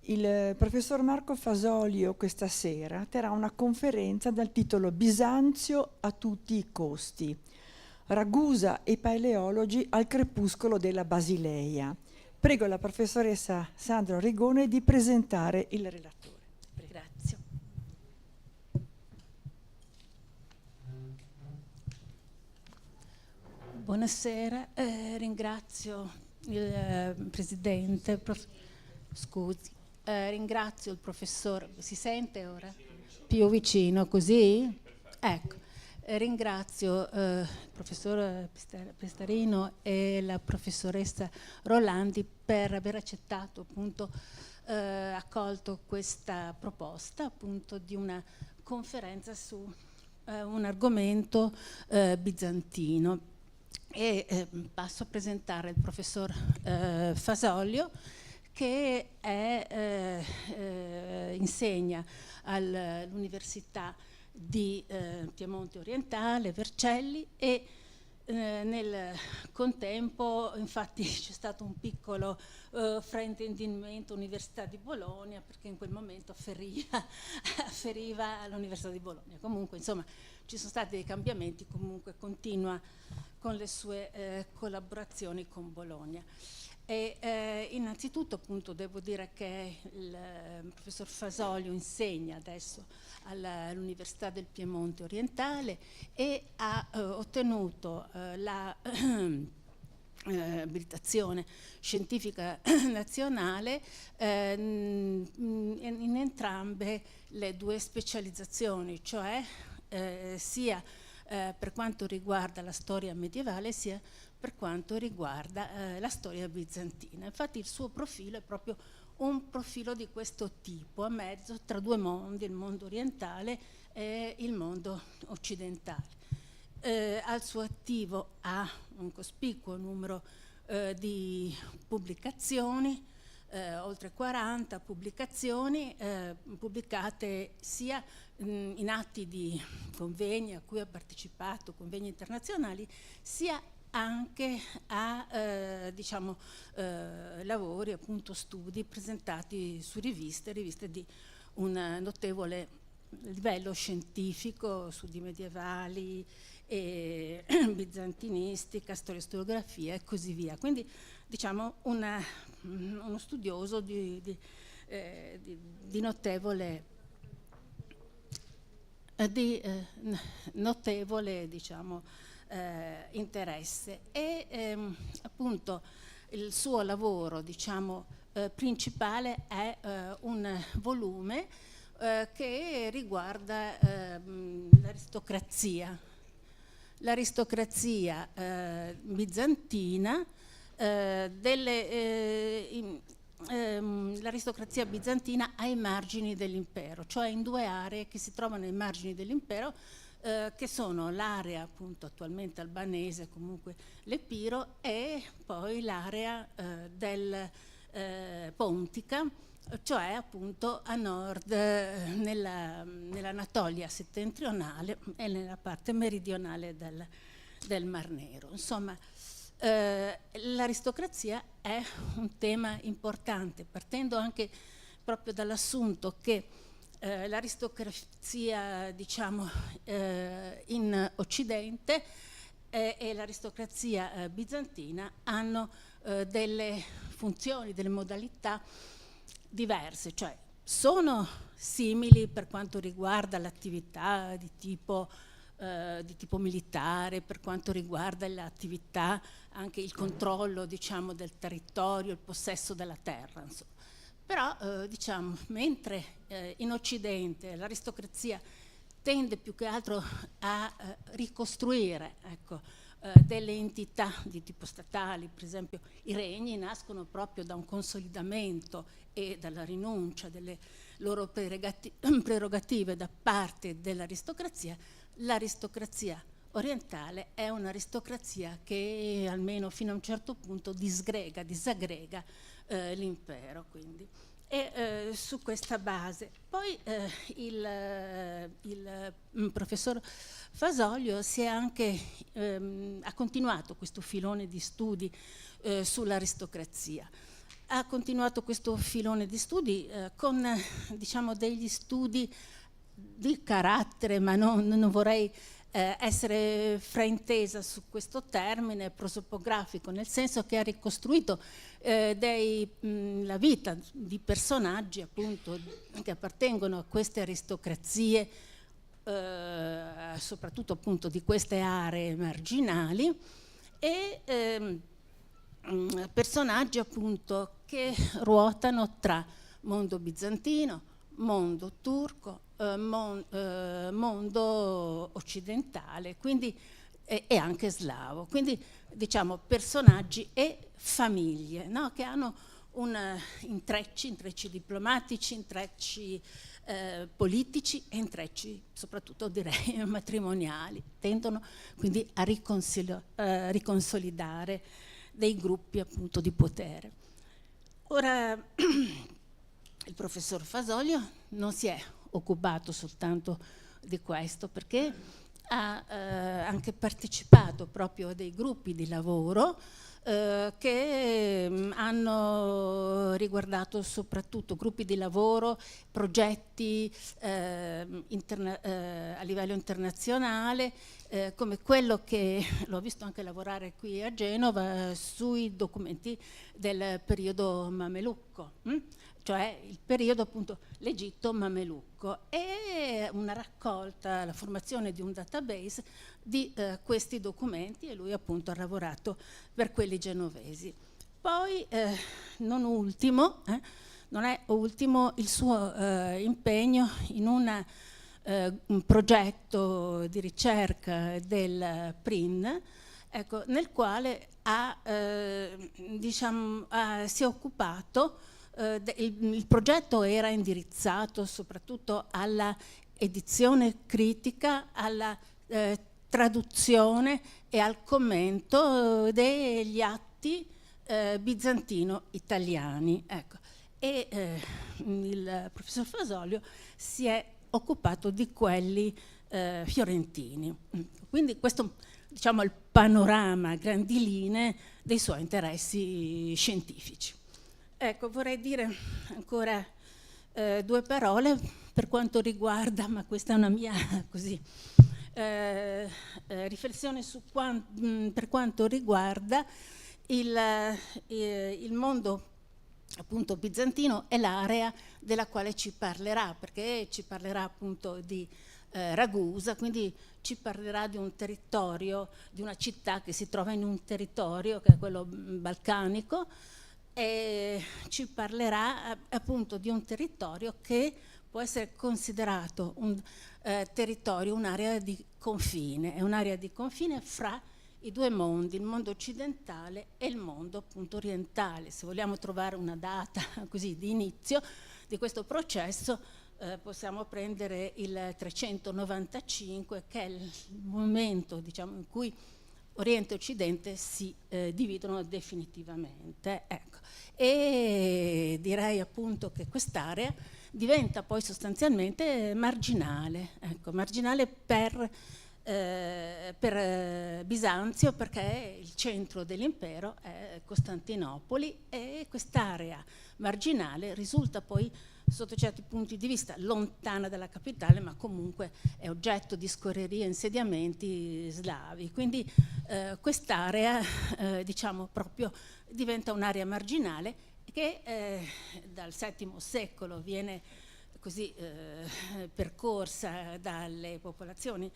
Il professor Marco Fasolio questa sera terrà una conferenza dal titolo Bisanzio a tutti i costi. Ragusa e paleologi al crepuscolo della Basileia. Prego la professoressa Sandra Rigone di presentare il relatore. Grazie. Buonasera, ringrazio il Presidente, ringrazio il professor, si sente ora? Più vicino così? Ecco, ringrazio il professor Pestarino e la professoressa Rolandi per aver accettato, appunto, accolto questa proposta, appunto, di una conferenza su un argomento bizantino. E passo a presentare il professor Fasolio, che insegna all'Università di Piemonte Orientale, Vercelli, e nel contempo, infatti, c'è stato un piccolo fraintendimento Università di Bologna, perché in quel momento afferiva all'Università di Bologna. Comunque, insomma, ci sono stati dei cambiamenti, comunque continua con le sue collaborazioni con Bologna. E innanzitutto, appunto, devo dire che il professor Fasolio insegna adesso all'Università del Piemonte Orientale e ha ottenuto la abilitazione scientifica nazionale in entrambe le due specializzazioni, cioè sia per quanto riguarda la storia medievale, sia per quanto riguarda la storia bizantina. Infatti il suo profilo è proprio un profilo di questo tipo, a mezzo tra due mondi, il mondo orientale e il mondo occidentale. Al suo attivo ha un cospicuo numero di pubblicazioni, oltre 40 pubblicazioni pubblicate sia in atti di convegni a cui ha partecipato, convegni internazionali, sia anche a lavori, appunto, studi presentati su riviste di un notevole livello scientifico, studi medievali, bizantinistica, storiografia e così via. Quindi, diciamo, uno studioso di notevole, diciamo, interesse. E appunto il suo lavoro, diciamo, principale è un volume che riguarda l'aristocrazia bizantina, l'aristocrazia bizantina ai margini dell'impero, cioè in due aree che si trovano ai margini dell'impero, che sono l'area, appunto, attualmente albanese, comunque l'Epiro, e poi l'area del Pontica, cioè appunto a nord, nell'Anatolia settentrionale e nella parte meridionale del Mar Nero. Insomma, l'aristocrazia è un tema importante, partendo anche proprio dall'assunto che l'aristocrazia, diciamo, in Occidente e l'aristocrazia bizantina hanno delle funzioni, delle modalità diverse, cioè sono simili per quanto riguarda l'attività di tipo militare, per quanto riguarda l'attività, anche il controllo, diciamo, del territorio, il possesso della terra, insomma. Però diciamo, mentre in Occidente l'aristocrazia tende più che altro a ricostruire, ecco, delle entità di tipo statali, per esempio i regni nascono proprio da un consolidamento e dalla rinuncia delle loro prerogative da parte dell'aristocrazia. L'aristocrazia orientale è un'aristocrazia che almeno fino a un certo punto disaggrega l'impero, quindi. E su questa base poi il professor Fasolio si è anche ha continuato questo filone di studi sull'aristocrazia. ha continuato questo filone di studi con diciamo degli studi di carattere, ma non vorrei essere fraintesa su questo termine, prosopografico, nel senso che ha ricostruito la vita di personaggi appunto che appartengono a queste aristocrazie, soprattutto appunto di queste aree marginali, e personaggi appunto che ruotano tra mondo bizantino, mondo turco, mondo occidentale, quindi, e anche slavo, quindi diciamo personaggi e famiglie, no? Che hanno intrecci diplomatici, intrecci politici e intrecci soprattutto direi matrimoniali, tendono quindi a riconsolidare dei gruppi appunto di potere. Ora il professor Fasolio non si è occupato soltanto di questo, perché ha anche partecipato proprio a dei gruppi di lavoro che hanno riguardato soprattutto gruppi di lavoro, progetti a livello internazionale, come quello che l'ho visto anche lavorare qui a Genova sui documenti del periodo mamelucco, cioè il periodo appunto l'Egitto mamelucco, e una raccolta, la formazione di un database di questi documenti, e lui appunto ha lavorato per quelli genovesi. Poi non è ultimo il suo impegno in un progetto di ricerca del PRIN, ecco, nel quale si è occupato. Il progetto era indirizzato soprattutto alla edizione critica, alla traduzione e al commento degli atti bizantino-italiani. Ecco. E il professor Fasolio si è occupato di quelli fiorentini. Quindi questo, diciamo, è il panorama a grandi linee dei suoi interessi scientifici. Ecco, vorrei dire ancora due parole per quanto riguarda, ma questa è una mia così, riflessione per quanto riguarda il mondo appunto bizantino e l'area della quale ci parlerà, perché ci parlerà appunto di Ragusa, quindi ci parlerà di un territorio, di una città che si trova in un territorio che è quello balcanico, e ci parlerà appunto di un territorio che può essere considerato un territorio, un'area di confine, è un'area di confine fra i due mondi, il mondo occidentale e il mondo appunto orientale. Se vogliamo trovare una data così di inizio di questo processo, possiamo prendere il 395, che è il momento, diciamo, in cui Oriente e Occidente si dividono definitivamente. Ecco. E direi appunto che quest'area diventa poi sostanzialmente marginale, ecco, marginale per Bisanzio, perché il centro dell'impero è Costantinopoli, e quest'area marginale risulta poi sotto certi punti di vista lontana dalla capitale, ma comunque è oggetto di scorrerie e insediamenti slavi. Quindi quest'area diciamo proprio diventa un'area marginale che dal VII secolo viene così percorsa dalle popolazioni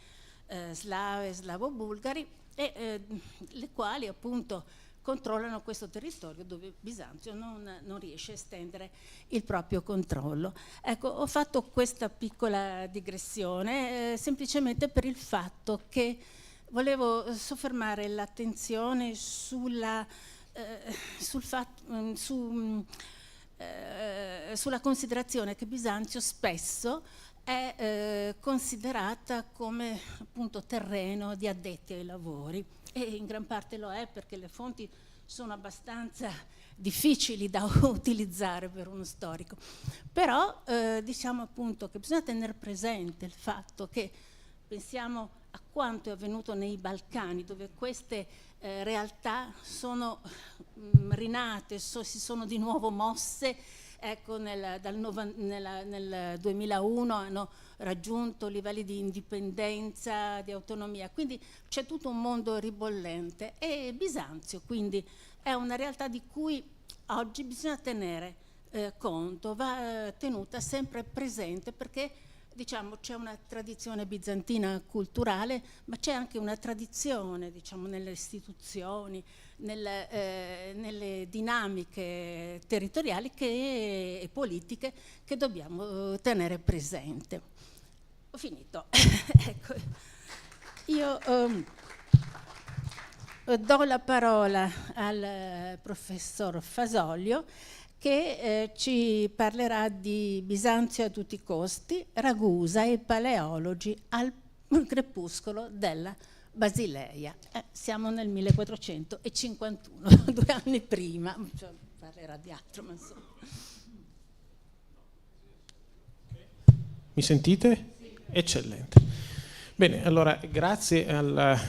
slave, slavo-bulgari, e le quali appunto controllano questo territorio dove Bisanzio non riesce a estendere il proprio controllo. Ecco, ho fatto questa piccola digressione semplicemente per il fatto che volevo soffermare l'attenzione sulla considerazione che Bisanzio spesso è considerata come appunto terreno di addetti ai lavori, e in gran parte lo è, perché le fonti sono abbastanza difficili da utilizzare per uno storico. Però diciamo appunto che bisogna tenere presente il fatto che pensiamo a quanto è avvenuto nei Balcani, dove queste realtà sono rinate, si sono di nuovo mosse. Ecco, nel 2001 hanno raggiunto livelli di indipendenza, di autonomia, quindi c'è tutto un mondo ribollente, e Bisanzio quindi è una realtà di cui oggi bisogna tenere conto, va tenuta sempre presente, perché diciamo c'è una tradizione bizantina culturale, ma c'è anche una tradizione, diciamo, nelle istituzioni, nelle dinamiche territoriali e politiche che dobbiamo tenere presente. Ho finito. Ecco, io do la parola al professor Fasolio, che ci parlerà di Bisanzio a tutti i costi, Ragusa e paleologi al crepuscolo della Basileia. Siamo nel 1451, 2 anni prima, cioè, parlerà di altro, ma insomma. Mi sentite? Sì. Eccellente. Bene, allora grazie alla...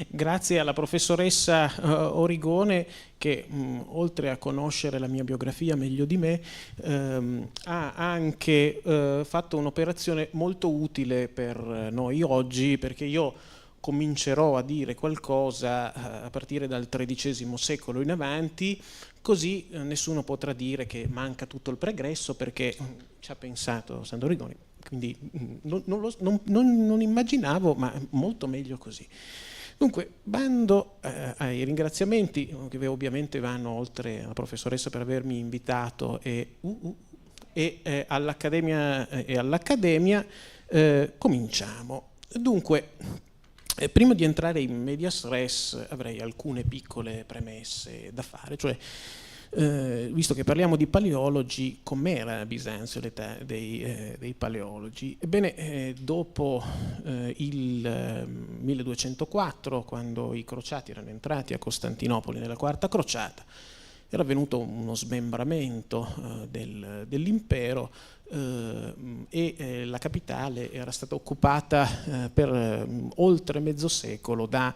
Grazie alla professoressa Origone che oltre a conoscere la mia biografia meglio di me ha anche fatto un'operazione molto utile per noi oggi, perché io comincerò a dire qualcosa a partire dal XIII secolo in avanti, così nessuno potrà dire che manca tutto il pregresso, perché ci ha pensato Sandro Origone. Quindi non immaginavo, ma molto meglio così. Dunque, bando ai ringraziamenti, che ovviamente vanno oltre alla professoressa per avermi invitato e all'Accademia, cominciamo. Dunque, prima di entrare in medias res avrei alcune piccole premesse da fare, cioè visto che parliamo di paleologi, com'era Bisanzio, l'età dei paleologi? Ebbene, dopo il 1204, quando i crociati erano entrati a Costantinopoli nella quarta crociata, era avvenuto uno smembramento dell'impero e la capitale era stata occupata per oltre mezzo secolo da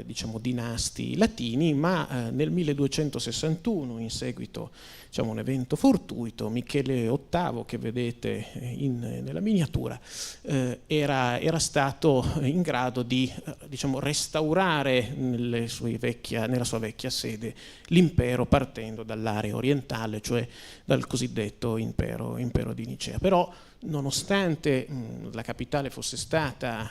diciamo dinasti latini, ma nel 1261, in seguito diciamo un evento fortuito, Michele VIII, che vedete nella miniatura, era stato in grado di diciamo restaurare nella sua vecchia sede l'impero, partendo dall'area orientale, cioè dal cosiddetto impero di Nicea. Però nonostante la capitale fosse stata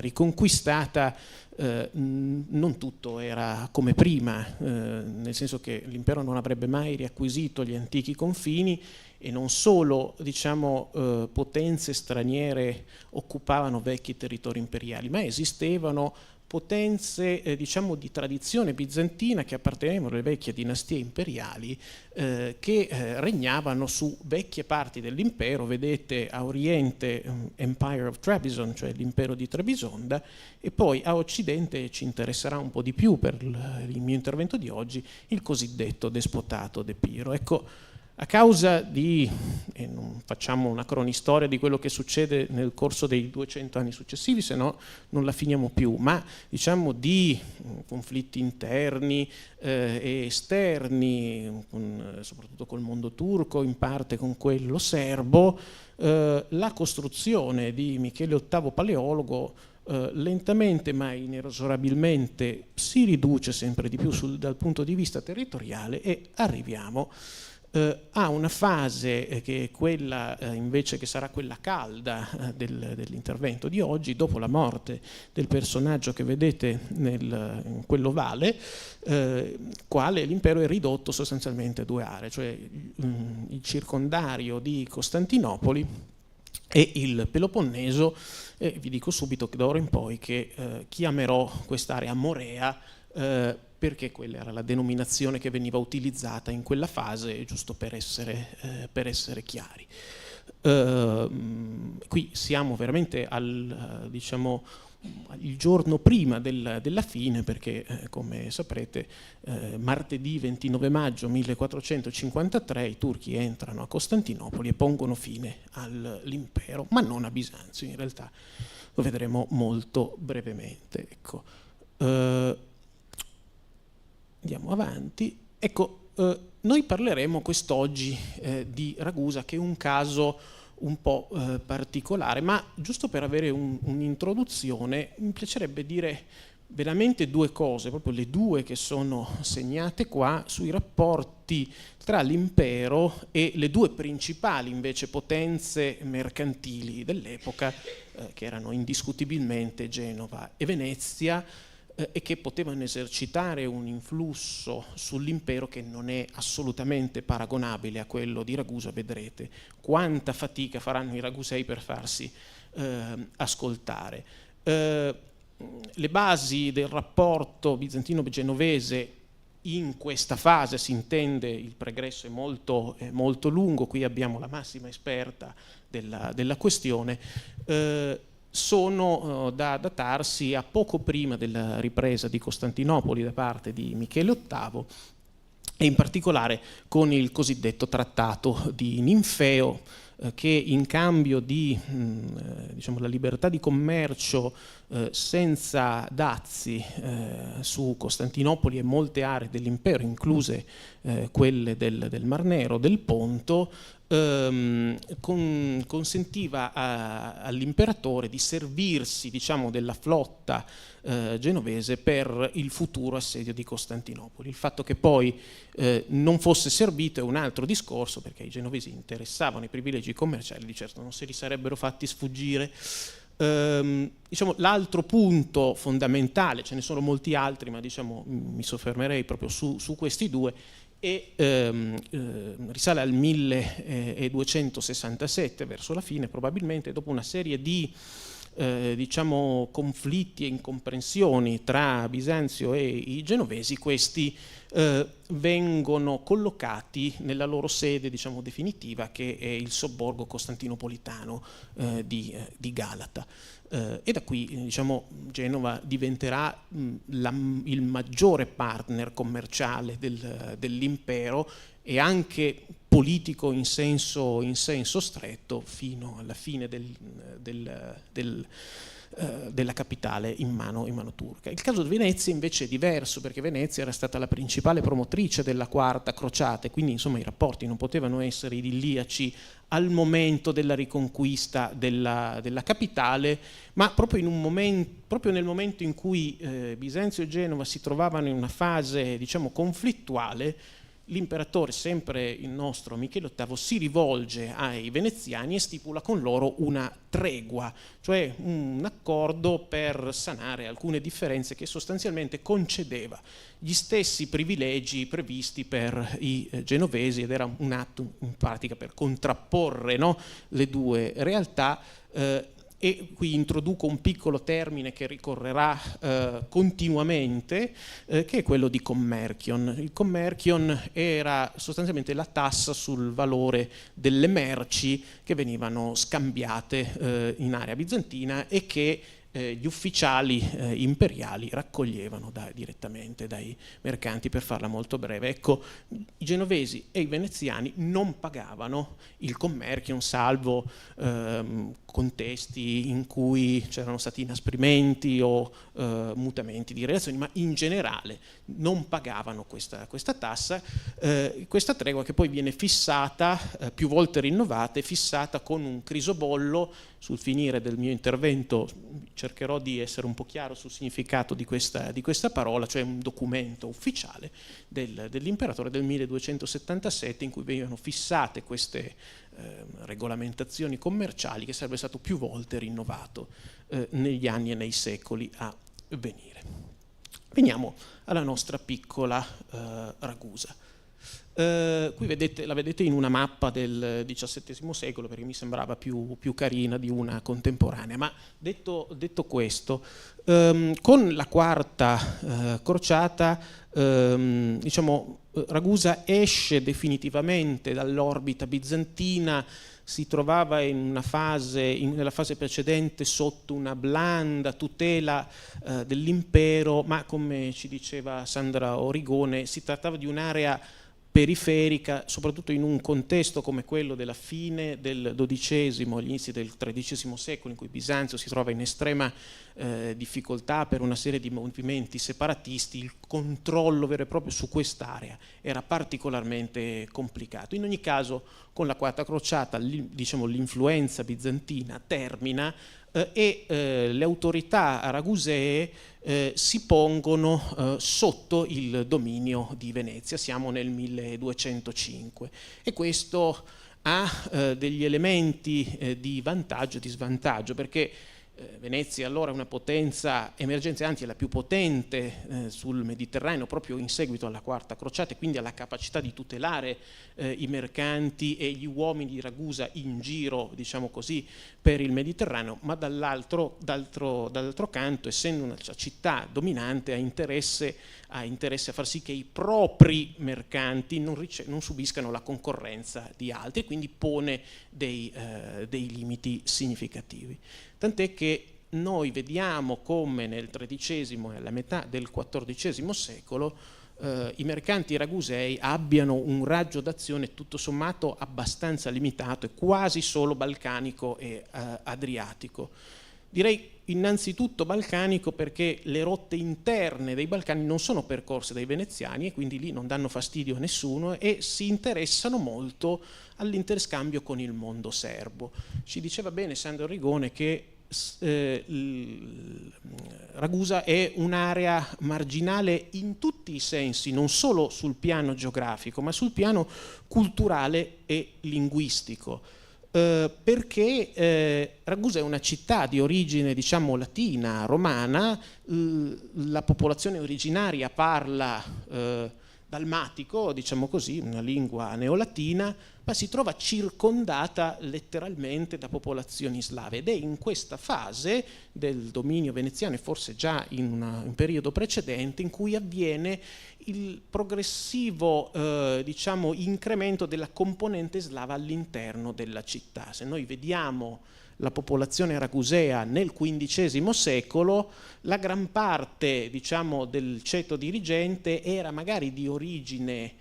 riconquistata, non tutto era come prima, nel senso che l'impero non avrebbe mai riacquisito gli antichi confini, e non solo diciamo, potenze straniere occupavano vecchi territori imperiali, ma esistevano potenze diciamo di tradizione bizantina che appartenevano alle vecchie dinastie imperiali che regnavano su vecchie parti dell'impero. Vedete a oriente Empire of Trebizond, cioè l'impero di Trebisonda, e poi a occidente ci interesserà un po' di più per il mio intervento di oggi il cosiddetto despotato d'Epiro. Ecco, a causa di, e non facciamo una cronistoria di quello che succede nel corso dei 200 anni successivi, se no non la finiamo più, ma diciamo di conflitti interni e esterni, soprattutto col mondo turco, in parte con quello serbo, la costruzione di Michele VIII Paleologo lentamente ma inesorabilmente si riduce sempre di più dal punto di vista territoriale, e arriviamo a una fase che è quella invece che sarà quella calda dell'intervento di oggi, dopo la morte del personaggio che vedete in quell'ovale, quale l'impero è ridotto sostanzialmente a 2 aree, cioè il circondario di Costantinopoli e il Peloponneso. E vi dico subito che d'ora in poi che chiamerò quest'area Morea, perché quella era la denominazione che veniva utilizzata in quella fase, giusto per essere chiari. Qui siamo veramente al diciamo il giorno prima della fine, perché come saprete martedì 29 maggio 1453 i turchi entrano a Costantinopoli e pongono fine all'impero, ma non a Bisanzio, in realtà lo vedremo molto brevemente. Ecco. Andiamo avanti. Ecco, noi parleremo quest'oggi di Ragusa, che è un caso un po' particolare, ma giusto per avere un'introduzione mi piacerebbe dire veramente due cose, proprio le due che sono segnate qua, sui rapporti tra l'impero e le due principali invece potenze mercantili dell'epoca, che erano indiscutibilmente Genova e Venezia, e che potevano esercitare un influsso sull'impero che non è assolutamente paragonabile a quello di Ragusa. Vedrete quanta fatica faranno i ragusei per farsi ascoltare. Le basi del rapporto bizantino-genovese in questa fase, si intende, il pregresso è molto lungo, qui abbiamo la massima esperta della questione, sono da datarsi a poco prima della ripresa di Costantinopoli da parte di Michele VIII, e in particolare con il cosiddetto trattato di Ninfeo, che in cambio di diciamo, la libertà di commercio senza dazi su Costantinopoli e molte aree dell'impero, incluse quelle del Mar Nero, del Ponto, consentiva all'imperatore di servirsi, diciamo, della flotta genovese per il futuro assedio di Costantinopoli. Il fatto che poi non fosse servito è un altro discorso, perché i genovesi interessavano i privilegi commerciali, di certo non se li sarebbero fatti sfuggire. Diciamo, l'altro punto fondamentale, ce ne sono molti altri, ma diciamo, mi soffermerei proprio su questi due, e risale al 1267, verso la fine probabilmente, dopo una serie di diciamo, conflitti e incomprensioni tra Bisanzio e i genovesi. Questi vengono collocati nella loro sede, diciamo, definitiva, che è il sobborgo costantinopolitano di Galata. E da qui, diciamo, Genova diventerà il maggiore partner commerciale dell'impero e anche politico in senso stretto, fino alla fine della capitale in mano turca. Il caso di Venezia invece è diverso, perché Venezia era stata la principale promotrice della Quarta Crociata, e quindi insomma i rapporti non potevano essere idilliaci al momento della riconquista della capitale, ma proprio nel momento in cui Bisanzio e Genova si trovavano in una fase, diciamo, conflittuale, l'imperatore, sempre il nostro Michele VIII, si rivolge ai veneziani e stipula con loro una tregua, cioè un accordo per sanare alcune differenze, che sostanzialmente concedeva gli stessi privilegi previsti per i genovesi, ed era un atto in pratica per contrapporre, no, le due realtà. E qui introduco un piccolo termine che ricorrerà continuamente, che è quello di commercion. Il commercion era sostanzialmente la tassa sul valore delle merci che venivano scambiate in area bizantina e che gli ufficiali imperiali raccoglievano direttamente dai mercanti. Per farla molto breve, ecco, i genovesi e i veneziani non pagavano il commercium, salvo contesti in cui c'erano stati inasprimenti o mutamenti di relazioni, ma in generale non pagavano questa tassa. Questa tregua, che poi viene fissata, più volte rinnovata, è fissata con un crisobollo. Sul finire del mio intervento cercherò di essere un po' chiaro sul significato di questa parola, cioè un documento ufficiale dell'imperatore del 1277, in cui venivano fissate queste regolamentazioni commerciali, che sarebbe stato più volte rinnovato negli anni e nei secoli a venire. Veniamo alla nostra piccola Ragusa. Qui la vedete in una mappa del XVII secolo, perché mi sembrava più carina di una contemporanea, ma detto questo, con la Quarta Crociata diciamo, Ragusa esce definitivamente dall'orbita bizantina, si trovava nella fase precedente sotto una blanda tutela dell'impero, ma come ci diceva Sandra Origone si trattava di un'area periferica, soprattutto in un contesto come quello della fine del XII, agli inizi del XIII secolo, in cui Bisanzio si trova in estrema difficoltà per una serie di movimenti separatisti. Il controllo vero e proprio su quest'area era particolarmente complicato. In ogni caso, con la Quarta Crociata, diciamo, l'influenza bizantina termina e le autorità ragusee si pongono sotto il dominio di Venezia. Siamo nel 1205 e questo ha degli elementi di vantaggio e di svantaggio, perché Venezia allora è una potenza emergente, anzi è la più potente sul Mediterraneo proprio in seguito alla Quarta Crociata, e quindi ha la capacità di tutelare i mercanti e gli uomini di Ragusa in giro, diciamo così, per il Mediterraneo, ma dall'altro canto, essendo una città dominante, ha interesse a far sì che i propri mercanti non subiscano la concorrenza di altri, e quindi pone dei limiti significativi. Tant'è che noi vediamo come nel XIII e alla metà del XIV secolo i mercanti ragusei abbiano un raggio d'azione tutto sommato abbastanza limitato e quasi solo balcanico e adriatico. Direi innanzitutto balcanico perché le rotte interne dei Balcani non sono percorse dai veneziani e quindi lì non danno fastidio a nessuno e si interessano molto all'interscambio con il mondo serbo. Ci diceva bene Sandro Rigone che Ragusa è un'area marginale in tutti i sensi, non solo sul piano geografico, ma sul piano culturale e linguistico. Perché Ragusa è una città di origine, diciamo, latina, romana, la popolazione originaria parla dalmatico, diciamo così, una lingua neolatina, ma si trova circondata letteralmente da popolazioni slave, ed è in questa fase del dominio veneziano, e forse già in un periodo precedente, in cui avviene il progressivo diciamo, incremento della componente slava all'interno della città. Se noi vediamo la popolazione ragusea nel XV secolo, la gran parte, diciamo, del ceto dirigente era magari di origine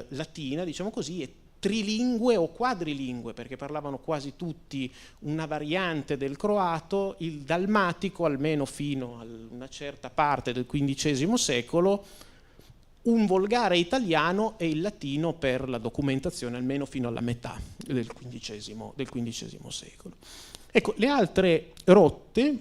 latina, diciamo così, e trilingue o quadrilingue, perché parlavano quasi tutti una variante del croato, il dalmatico almeno fino a una certa parte del XV secolo, un volgare italiano e il latino per la documentazione almeno fino alla metà del XV secolo. Ecco, le altre rotte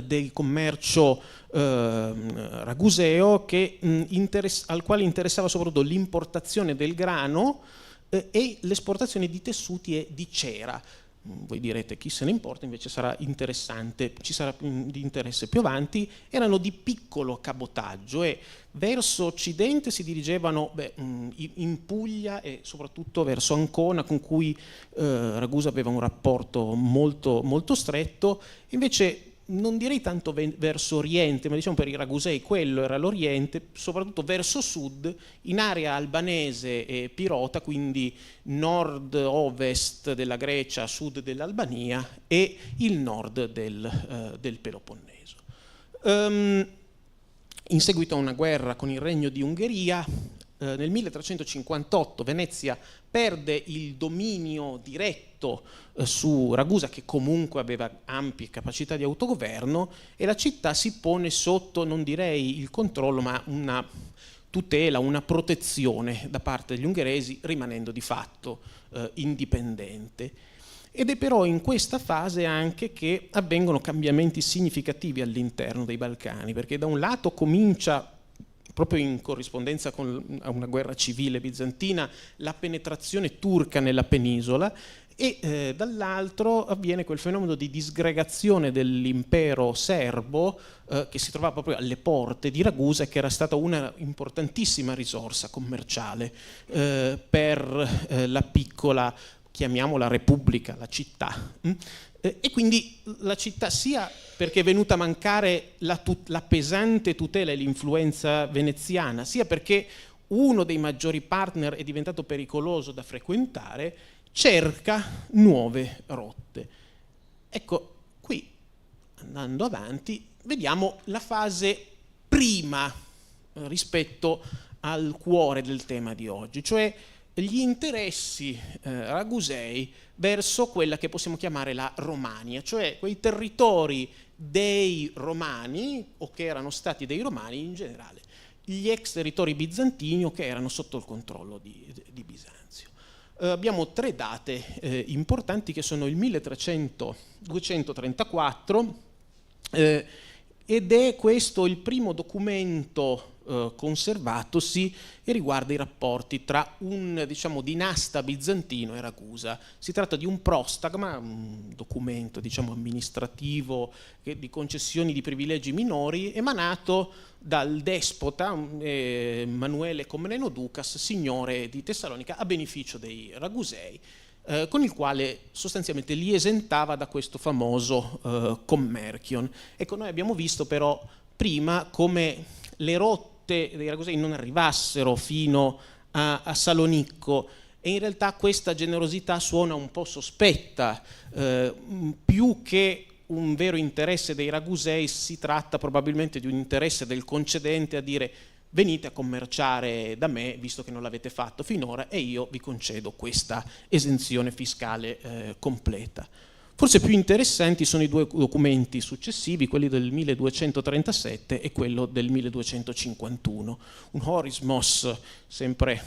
del commercio raguseo al quale interessava soprattutto l'importazione del grano e l'esportazione di tessuti e di cera. Voi direte chi se ne importa, invece sarà interessante, ci sarà di interesse più avanti. Erano di piccolo cabotaggio e verso occidente si dirigevano in Puglia e soprattutto verso Ancona, con cui Ragusa aveva un rapporto molto, molto stretto. Invece non direi tanto verso oriente, ma diciamo per i ragusei quello era l'oriente, soprattutto verso sud, in area albanese e pirota, quindi nord-ovest della Grecia, sud dell'Albania e il nord del Peloponneso. In seguito a una guerra con il Regno di Ungheria, nel 1358 Venezia perde il dominio diretto su Ragusa, che comunque aveva ampie capacità di autogoverno, e la città si pone sotto, non direi il controllo, ma una tutela, una protezione da parte degli ungheresi, rimanendo di fatto indipendente. Ed è però in questa fase anche che avvengono cambiamenti significativi all'interno dei Balcani, perché da un lato comincia, proprio in corrispondenza a una guerra civile bizantina, la penetrazione turca nella penisola, e dall'altro avviene quel fenomeno di disgregazione dell'impero serbo che si trovava proprio alle porte di Ragusa e che era stata una importantissima risorsa commerciale per la piccola, chiamiamola repubblica, la città. E quindi la città, sia perché è venuta a mancare la pesante tutela e l'influenza veneziana, sia perché uno dei maggiori partner è diventato pericoloso da frequentare, cerca nuove rotte. Ecco, qui, andando avanti, vediamo la fase prima rispetto al cuore del tema di oggi, cioè gli interessi ragusei verso quella che possiamo chiamare la Romania, cioè quei territori dei Romani, o che erano stati dei Romani in generale, gli ex territori bizantini o che erano sotto il controllo di Bisanzio. Abbiamo tre date importanti che sono il 234 ed è questo il primo documento conservatosi e riguarda i rapporti tra un dinasta bizantino e Ragusa. Si tratta di un prostagma, un documento amministrativo di concessioni di privilegi minori emanato dal despota Emanuele Comneno Ducas, signore di Tessalonica, a beneficio dei Ragusei, con il quale sostanzialmente li esentava da questo famoso commercion. Ecco, noi abbiamo visto però prima come le rotte dei Ragusei non arrivassero fino a Salonicco, e in realtà questa generosità suona un po' sospetta. Più che un vero interesse dei Ragusei, si tratta probabilmente di un interesse del concedente a dire: venite a commerciare da me, visto che non l'avete fatto finora, e io vi concedo questa esenzione fiscale completa. Forse più interessanti sono i due documenti successivi, quelli del 1237 e quello del 1251. Un horismos, sempre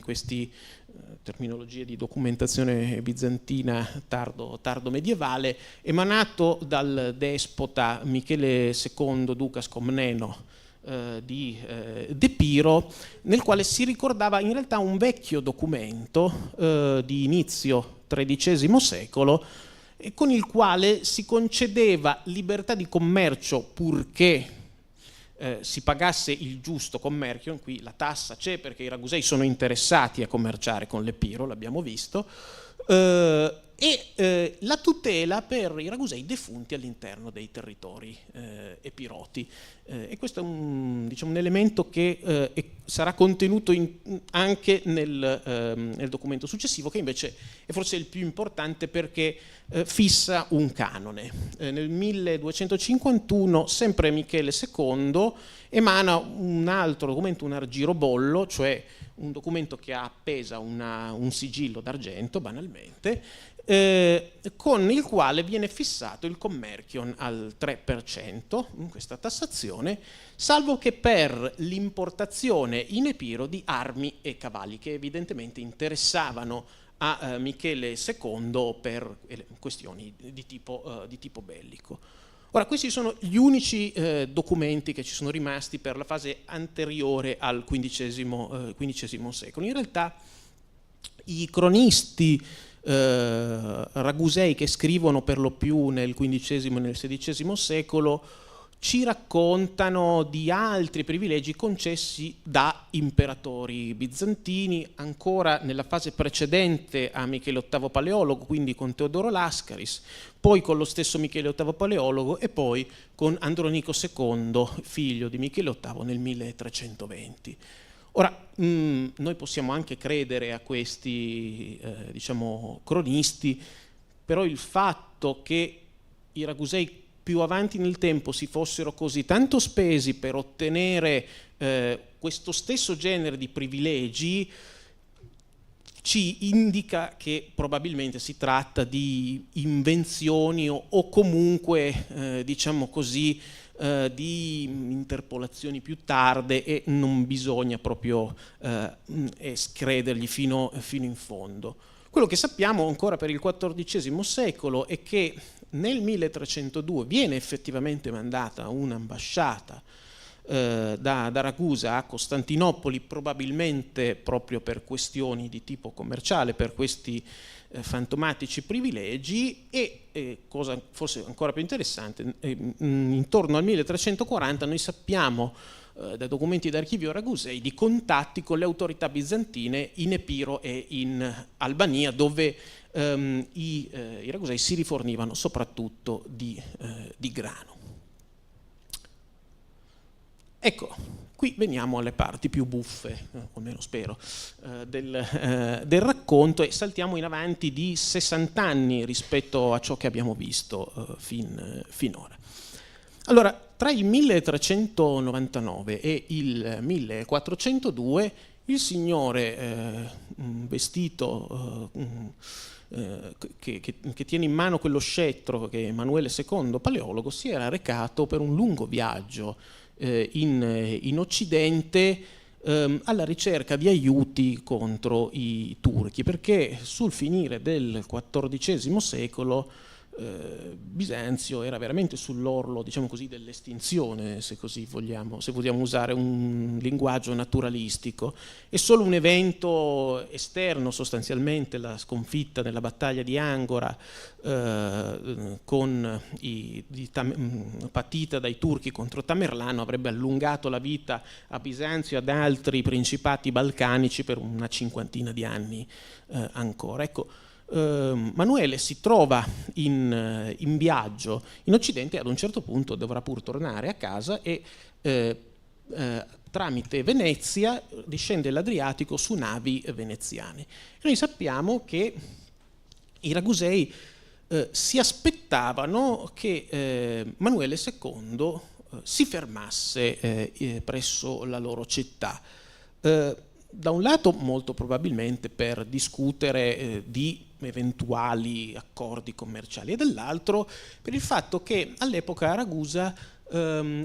questi terminologie di documentazione bizantina tardo medievale, emanato dal despota Michele II Ducas Comneno di Epiro, nel quale si ricordava in realtà un vecchio documento di inizio XIII secolo, con il quale si concedeva libertà di commercio purché si pagasse il giusto commercio. Qui la tassa c'è perché i Ragusei sono interessati a commerciare con l'Epiro, l'abbiamo visto, e la tutela per i Ragusei defunti all'interno dei territori epiroti. E questo è un elemento che sarà contenuto anche nel documento successivo, che invece è forse il più importante perché fissa un canone. Nel 1251 sempre Michele II emana un altro documento, un argirobollo, cioè un documento che ha appesa un sigillo d'argento, banalmente, con il quale viene fissato il commercion al 3% in questa tassazione, salvo che per l'importazione in Epiro di armi e cavalli, che evidentemente interessavano a Michele II per questioni di tipo bellico. Ora, questi sono gli unici documenti che ci sono rimasti per la fase anteriore al XV secolo. In realtà i cronisti ragusei che scrivono per lo più nel XV e nel XVI secolo ci raccontano di altri privilegi concessi da imperatori bizantini ancora nella fase precedente a Michele VIII Paleologo, quindi con Teodoro Lascaris, poi con lo stesso Michele VIII Paleologo e poi con Andronico II, figlio di Michele VIII, nel 1320. Ora, noi possiamo anche credere a questi cronisti, però il fatto che i Ragusei più avanti nel tempo si fossero così tanto spesi per ottenere questo stesso genere di privilegi ci indica che probabilmente si tratta di invenzioni o comunque di interpolazioni più tarde, e non bisogna proprio credergli fino in fondo. Quello che sappiamo ancora per il XIV secolo è che nel 1302 viene effettivamente mandata un'ambasciata da Ragusa a Costantinopoli, probabilmente proprio per questioni di tipo commerciale, per questi fantomatici privilegi, e cosa forse ancora più interessante, intorno al 1340 noi sappiamo dai documenti d'archivio ragusei di contatti con le autorità bizantine in Epiro e in Albania, dove i ragusei si rifornivano soprattutto di grano. Ecco, qui veniamo alle parti più buffe, o almeno spero, del racconto, e saltiamo in avanti di 60 anni rispetto a ciò che abbiamo visto finora. Allora, tra il 1399 e il 1402 il signore vestito che tiene in mano quello scettro, che è Emanuele II Paleologo, si era recato per un lungo viaggio in Occidente alla ricerca di aiuti contro i turchi, perché sul finire del XIV secolo Bisanzio era veramente sull'orlo, diciamo così, dell'estinzione, se vogliamo usare un linguaggio naturalistico, e solo un evento esterno, sostanzialmente la sconfitta nella battaglia di Angora patita dai turchi contro Tamerlano, avrebbe allungato la vita a Bisanzio e ad altri principati balcanici per una cinquantina di anni ancora. Ecco, Manuele si trova in viaggio in Occidente e ad un certo punto dovrà pur tornare a casa e tramite Venezia discende l'Adriatico su navi veneziane. E noi sappiamo che i ragusei si aspettavano che Manuele II si fermasse presso la loro città. Da un lato molto probabilmente per discutere di eventuali accordi commerciali, e dall'altro per il fatto che all'epoca a Ragusa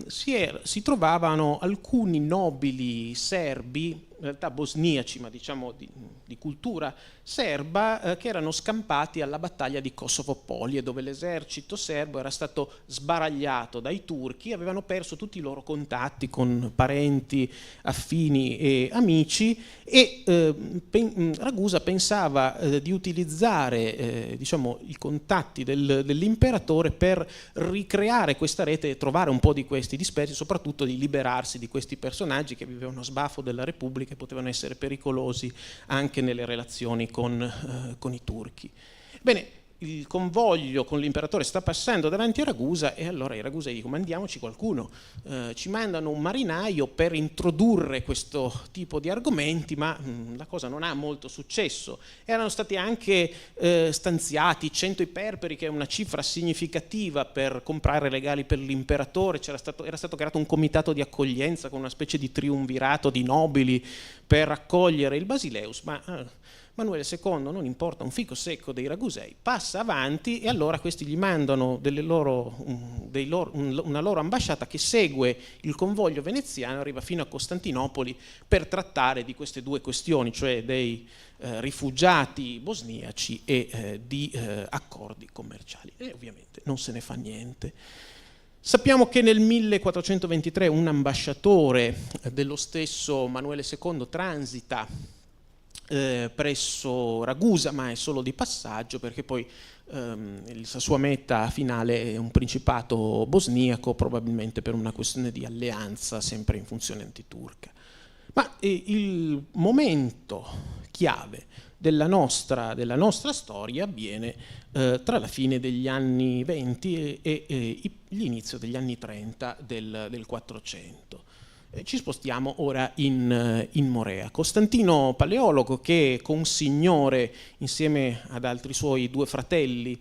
si trovavano alcuni nobili serbi, in realtà bosniaci, ma diciamo di cultura serba, che erano scampati alla battaglia di Kosovo-Polje, dove l'esercito serbo era stato sbaragliato dai turchi, avevano perso tutti i loro contatti con parenti, affini e amici, e Ragusa pensava di utilizzare diciamo, i contatti dell'imperatore per ricreare questa rete e trovare un po' di questi dispersi, soprattutto di liberarsi di questi personaggi che vivevano a sbafo della Repubblica e potevano essere pericolosi anche nelle relazioni con i turchi. Bene, il convoglio con l'imperatore sta passando davanti a Ragusa e allora i ragusei dicono: mandiamoci qualcuno, ci mandano un marinaio per introdurre questo tipo di argomenti, ma la cosa non ha molto successo. Erano stati anche stanziati 100 iperperi, che è una cifra significativa per comprare regali per l'imperatore. Era stato creato un comitato di accoglienza con una specie di triumvirato di nobili per accogliere il Basileus, ma Manuele II non importa un fico secco dei ragusei, passa avanti e allora questi gli mandano una loro ambasciata che segue il convoglio veneziano, arriva fino a Costantinopoli per trattare di queste due questioni, cioè dei rifugiati bosniaci e di accordi commerciali. E ovviamente non se ne fa niente. Sappiamo che nel 1423 un ambasciatore dello stesso Manuele II transita presso Ragusa, ma è solo di passaggio, perché poi la sua meta finale è un principato bosniaco, probabilmente per una questione di alleanza sempre in funzione antiturca. Ma il momento chiave della nostra storia avviene tra la fine degli anni 20 e l'inizio degli anni 30 del 400. Ci spostiamo ora in Morea. Costantino Paleologo, che consignore insieme ad altri suoi due fratelli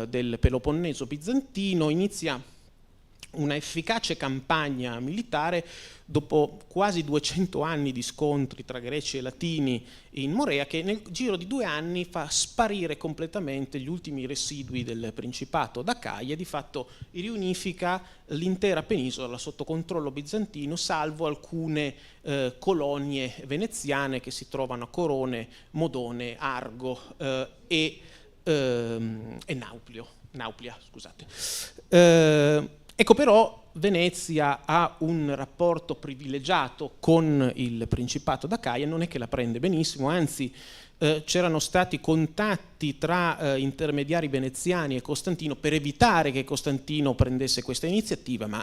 del Peloponneso bizantino, inizia una efficace campagna militare dopo quasi 200 anni di scontri tra greci e latini in Morea, che nel giro di 2 anni fa sparire completamente gli ultimi residui del Principato d'Acaia e di fatto riunifica l'intera penisola sotto controllo bizantino, salvo alcune colonie veneziane che si trovano a Corone, Modone, Argo e Nauplia, scusate. Ecco, però Venezia ha un rapporto privilegiato con il Principato d'Acaia, non è che la prende benissimo, anzi c'erano stati contatti tra intermediari veneziani e Costantino per evitare che Costantino prendesse questa iniziativa, ma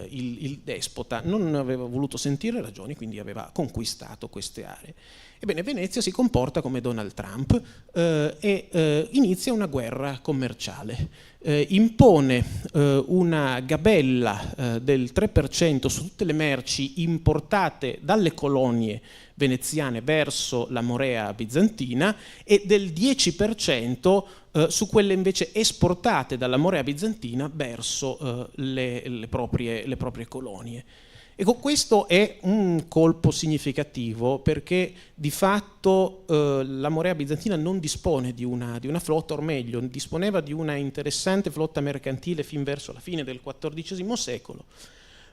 il despota non aveva voluto sentire ragioni, quindi aveva conquistato queste aree. Ebbene, Venezia si comporta come Donald Trump e inizia una guerra commerciale. Impone una gabella del 3% su tutte le merci importate dalle colonie veneziane verso la Morea bizantina e del 10% su quelle invece esportate dalla Morea bizantina verso le proprie colonie. Ecco, questo è un colpo significativo perché di fatto la Morea bizantina non dispone di una flotta, o meglio, disponeva di una interessante flotta mercantile fin verso la fine del XIV secolo,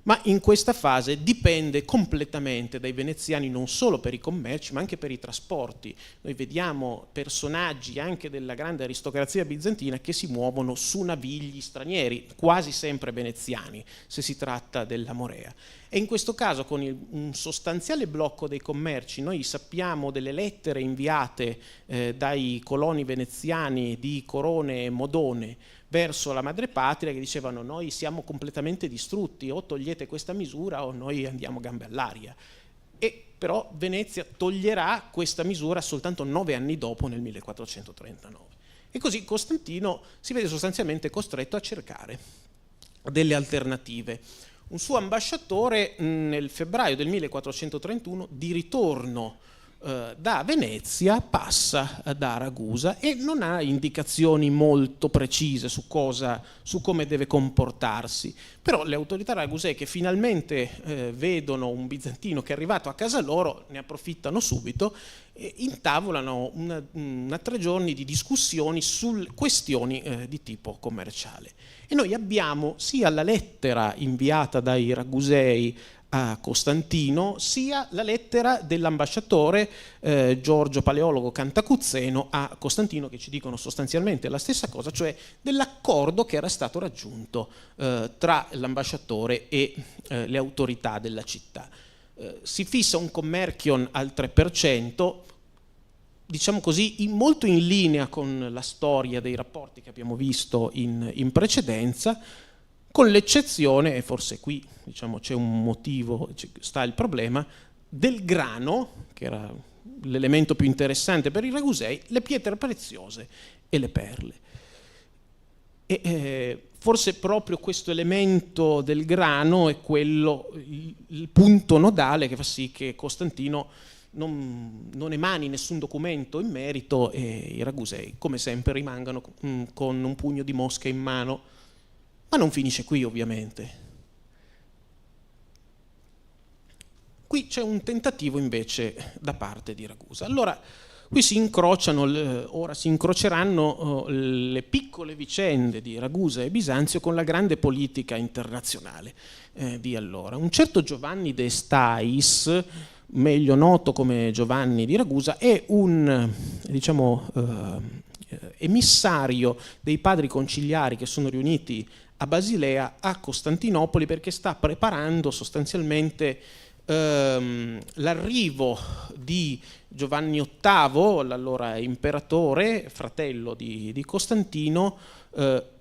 ma in questa fase dipende completamente dai veneziani non solo per i commerci ma anche per i trasporti. Noi vediamo personaggi anche della grande aristocrazia bizantina che si muovono su navigli stranieri, quasi sempre veneziani, se si tratta della Morea. E in questo caso con un sostanziale blocco dei commerci, noi sappiamo delle lettere inviate dai coloni veneziani di Corone e Modone verso la madrepatria che dicevano: noi siamo completamente distrutti, o togliete questa misura o noi andiamo gambe all'aria. E però Venezia toglierà questa misura soltanto 9 anni dopo, nel 1439. E così Costantino si vede sostanzialmente costretto a cercare delle alternative. Un suo ambasciatore nel febbraio del 1431, di ritorno da Venezia, passa da Ragusa e non ha indicazioni molto precise su come deve comportarsi. Però le autorità ragusee, che finalmente vedono un bizantino che è arrivato a casa loro, ne approfittano subito e intavolano una 3 giorni di discussioni su questioni di tipo commerciale. E noi abbiamo sia la lettera inviata dai ragusei a Costantino, sia la lettera dell'ambasciatore Giorgio Paleologo Cantacuzzeno a Costantino, che ci dicono sostanzialmente la stessa cosa, cioè dell'accordo che era stato raggiunto tra l'ambasciatore e le autorità della città. Si fissa un commercion al 3%, diciamo così, molto in linea con la storia dei rapporti che abbiamo visto in precedenza, con l'eccezione, e forse qui diciamo c'è un motivo, sta il problema, del grano, che era l'elemento più interessante per i ragusei, le pietre preziose e le perle. E forse proprio questo elemento del grano è il punto nodale che fa sì che Costantino non emani nessun documento in merito e i ragusei, come sempre, rimangano con un pugno di mosche in mano. Ma non finisce qui, ovviamente. Qui c'è un tentativo invece da parte di Ragusa. Allora, qui ora si incroceranno le piccole vicende di Ragusa e Bisanzio con la grande politica internazionale di allora. Un certo Giovanni de Stais, meglio noto come Giovanni di Ragusa, è un, emissario dei padri conciliari che sono riuniti a Basilea a Costantinopoli, perché sta preparando sostanzialmente l'arrivo di Giovanni VIII, l'allora imperatore, fratello di Costantino,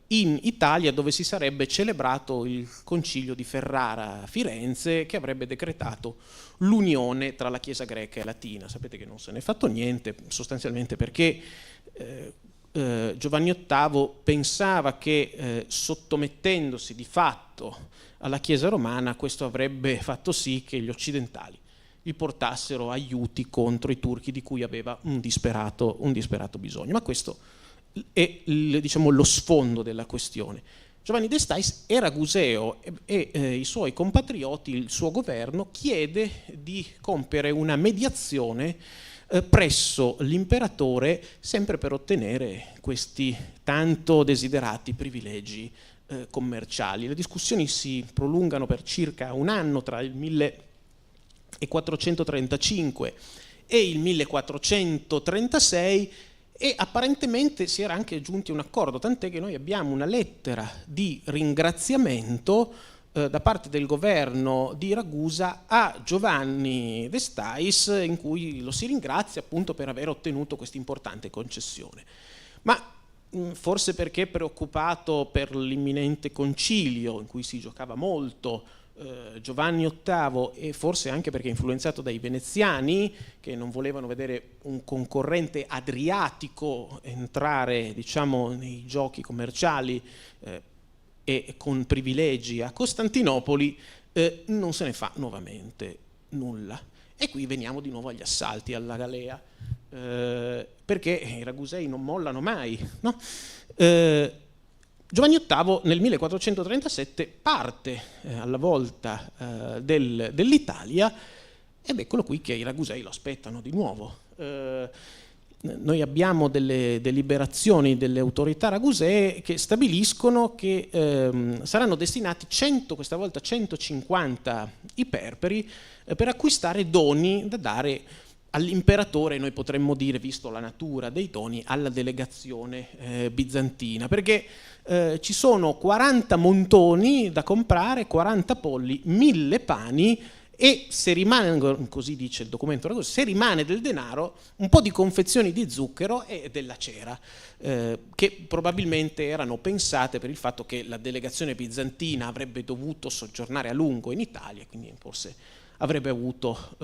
in Italia, dove si sarebbe celebrato il concilio di Ferrara a Firenze, che avrebbe decretato l'unione tra la Chiesa greca e latina. Sapete che non se ne è fatto niente, sostanzialmente perché Giovanni VIII pensava che sottomettendosi di fatto alla Chiesa romana questo avrebbe fatto sì che gli occidentali gli portassero aiuti contro i turchi di cui aveva un disperato bisogno. Ma questo è lo sfondo della questione. Giovanni de Stais è raguseo e i suoi compatrioti, il suo governo, chiede di compiere una mediazione presso l'imperatore, sempre per ottenere questi tanto desiderati privilegi commerciali. Le discussioni si prolungano per circa un anno, tra il 1435 e il 1436, e apparentemente si era anche giunti a un accordo, tant'è che noi abbiamo una lettera di ringraziamento da parte del governo di Ragusa a Giovanni de Stais, in cui lo si ringrazia appunto per aver ottenuto questa importante concessione. Ma forse perché preoccupato per l'imminente concilio in cui si giocava molto, Giovanni VIII, e forse anche perché influenzato dai veneziani che non volevano vedere un concorrente adriatico entrare, diciamo, nei giochi commerciali e con privilegi a Costantinopoli, non se ne fa nuovamente nulla. E qui veniamo di nuovo agli assalti alla galea, perché i ragusei non mollano mai, no? Giovanni VIII nel 1437 parte alla volta dell'Italia, ed eccolo qui che i ragusei lo aspettano di nuovo. Noi abbiamo delle deliberazioni delle autorità ragusee che stabiliscono che saranno destinati questa volta 150 iperperi per acquistare doni da dare all'imperatore, noi potremmo dire, visto la natura dei doni, alla delegazione bizantina, perché ci sono 40 montoni da comprare, 40 polli, 1000 pani, e se rimangono, così dice il documento, se rimane del denaro, un po' di confezioni di zucchero e della cera, che probabilmente erano pensate per il fatto che la delegazione bizantina avrebbe dovuto soggiornare a lungo in Italia, quindi forse avrebbe avuto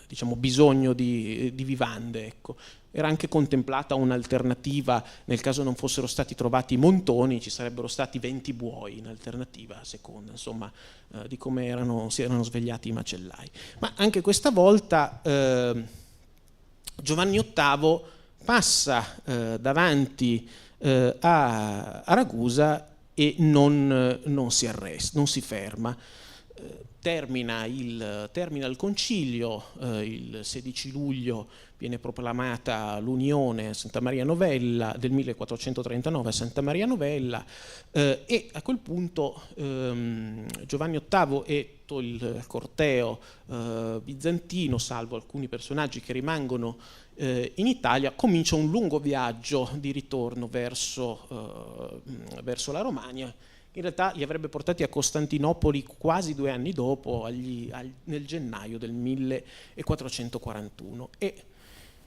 diciamo, bisogno di vivande, ecco. Era anche contemplata un'alternativa nel caso non fossero stati trovati i montoni, ci sarebbero stati 20 buoi in alternativa a seconda, insomma, di come si erano svegliati i macellai. Ma anche questa volta Giovanni VIII passa davanti a Ragusa e non si arresta, non si ferma. Termina il concilio, il 16 luglio viene proclamata l'unione a Santa Maria Novella del 1439 a Santa Maria Novella, e a quel punto Giovanni VIII e tutto il corteo bizantino, salvo alcuni personaggi che rimangono in Italia, comincia un lungo viaggio di ritorno verso la Romagna. In realtà li avrebbe portati a Costantinopoli quasi 2 anni dopo, nel gennaio del 1441. E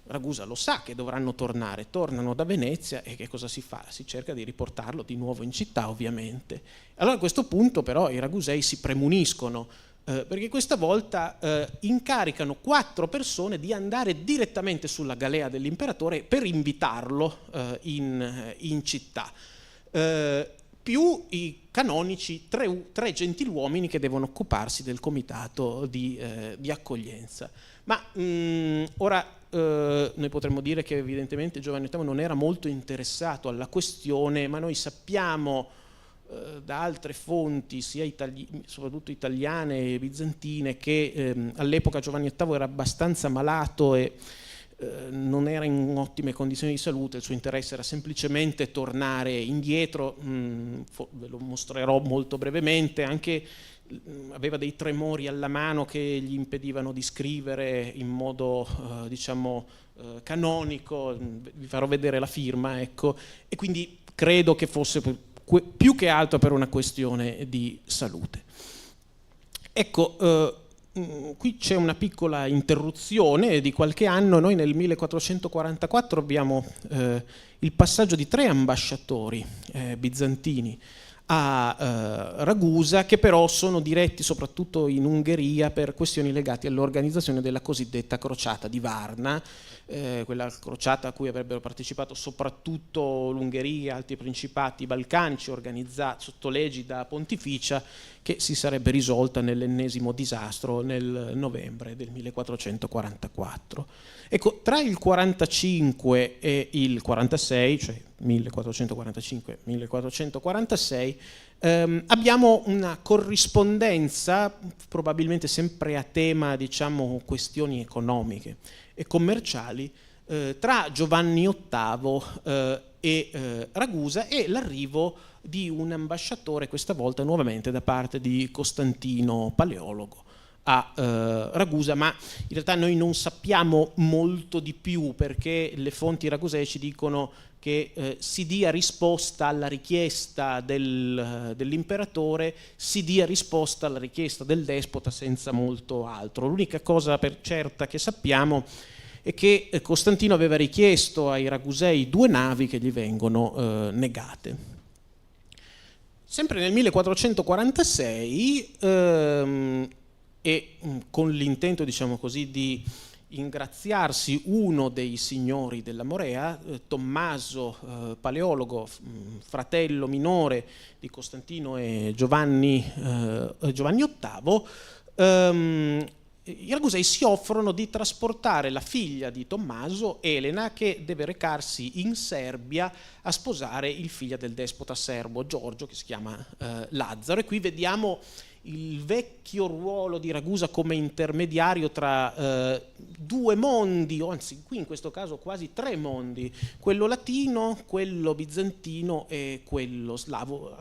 Ragusa lo sa che dovranno tornano da Venezia, e che cosa si fa? Si cerca di riportarlo di nuovo in città, ovviamente. Allora a questo punto però i ragusei si premuniscono, perché questa volta incaricano 4 persone di andare direttamente sulla galea dell'imperatore per invitarlo in città. Più i canonici 3 gentiluomini che devono occuparsi del comitato di accoglienza. Ma ora noi potremmo dire che evidentemente Giovanni VIII non era molto interessato alla questione, ma noi sappiamo da altre fonti, sia soprattutto italiane e bizantine, che all'epoca Giovanni VIII era abbastanza malato e non era in ottime condizioni di salute. Il suo interesse era semplicemente tornare indietro, ve lo mostrerò molto brevemente. Anche aveva dei tremori alla mano che gli impedivano di scrivere in modo diciamo canonico, vi farò vedere la firma, ecco, e quindi credo che fosse più che altro per una questione di salute. Ecco, qui c'è una piccola interruzione di qualche anno. Noi nel 1444 abbiamo il passaggio di 3 ambasciatori bizantini a Ragusa, che però sono diretti soprattutto in Ungheria per questioni legate all'organizzazione della cosiddetta crociata di Varna, quella crociata a cui avrebbero partecipato soprattutto l'Ungheria, altri principati balcanici, organizzati sotto l'egida pontificia, che si sarebbe risolta nell'ennesimo disastro nel novembre del 1444. Ecco, tra il 45 e il 46, cioè 1445-1446, abbiamo una corrispondenza, probabilmente sempre a tema, diciamo, questioni economiche e commerciali, tra Giovanni VIII e Ragusa, e l'arrivo di un ambasciatore, questa volta nuovamente da parte di Costantino Paleologo a Ragusa, ma in realtà noi non sappiamo molto di più, perché le fonti ragusee ci dicono che si dia risposta alla richiesta dell'imperatore, si dia risposta alla richiesta del despota, senza molto altro. L'unica cosa per certa che sappiamo e che Costantino aveva richiesto ai ragusei 2 navi che gli vengono negate. Sempre nel 1446 e con l'intento, diciamo così, di ingraziarsi uno dei signori della Morea, Tommaso Paleologo, fratello minore di Costantino e Giovanni VIII, i ragusei si offrono di trasportare la figlia di Tommaso, Elena, che deve recarsi in Serbia a sposare il figlio del despota serbo Giorgio, che si chiama Lazzaro. E qui vediamo il vecchio ruolo di Ragusa come intermediario tra 2 mondi, o anzi qui in questo caso quasi 3 mondi, quello latino, quello bizantino e quello slavo,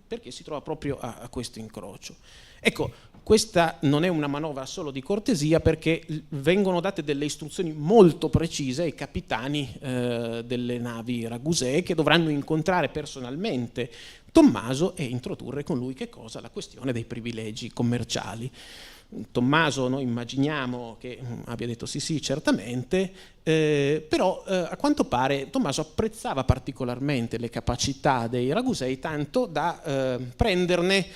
perché si trova proprio a questo incrocio. Ecco, questa non è una manovra solo di cortesia, perché vengono date delle istruzioni molto precise ai capitani delle navi ragusee, che dovranno incontrare personalmente Tommaso e introdurre con lui che cosa? La questione dei privilegi commerciali. Tommaso noi immaginiamo che abbia detto sì certamente, però a quanto pare Tommaso apprezzava particolarmente le capacità dei ragusei, tanto da prenderne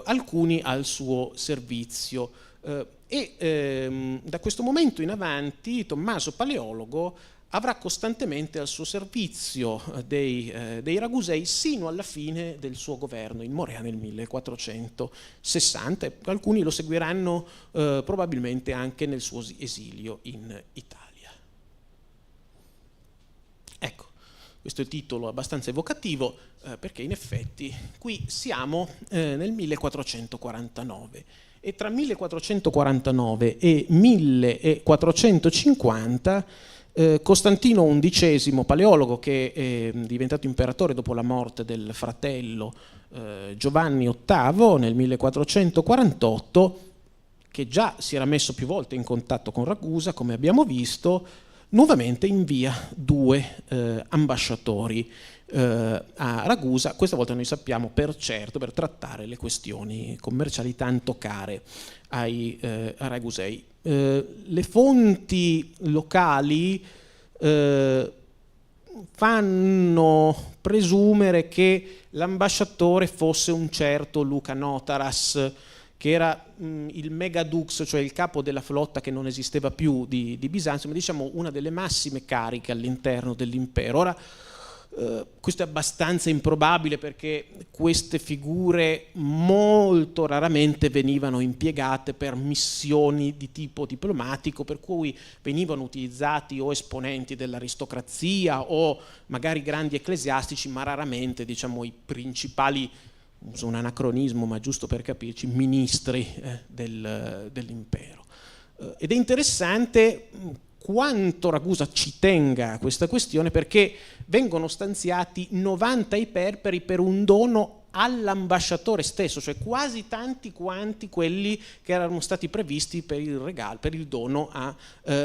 alcuni al suo servizio, e da questo momento in avanti Tommaso Paleologo avrà costantemente al suo servizio dei ragusei sino alla fine del suo governo in Morea nel 1460, e alcuni lo seguiranno probabilmente anche nel suo esilio in Italia. Ecco, questo è il titolo abbastanza evocativo, perché in effetti qui siamo nel 1449, e tra 1449 e 1450 Costantino XI Paleologo, che è diventato imperatore dopo la morte del fratello Giovanni VIII nel 1448, che già si era messo più volte in contatto con Ragusa, come abbiamo visto, nuovamente invia 2 ambasciatori a Ragusa, questa volta noi sappiamo per certo, per trattare le questioni commerciali tanto care ai ragusei. Le fonti locali fanno presumere che l'ambasciatore fosse un certo Luca Notaras, che era il megadux, cioè il capo della flotta che non esisteva più di Bisanzio, ma diciamo una delle massime cariche all'interno dell'impero. Ora, questo è abbastanza improbabile, perché queste figure molto raramente venivano impiegate per missioni di tipo diplomatico, per cui venivano utilizzati o esponenti dell'aristocrazia o magari grandi ecclesiastici, ma raramente, diciamo, i principali, uso un anacronismo ma giusto per capirci, ministri dell'impero. Ed è interessante quanto Ragusa ci tenga a questa questione, perché vengono stanziati 90 iperperi per un dono all'ambasciatore stesso, cioè quasi tanti quanti quelli che erano stati previsti per il regalo, per il dono a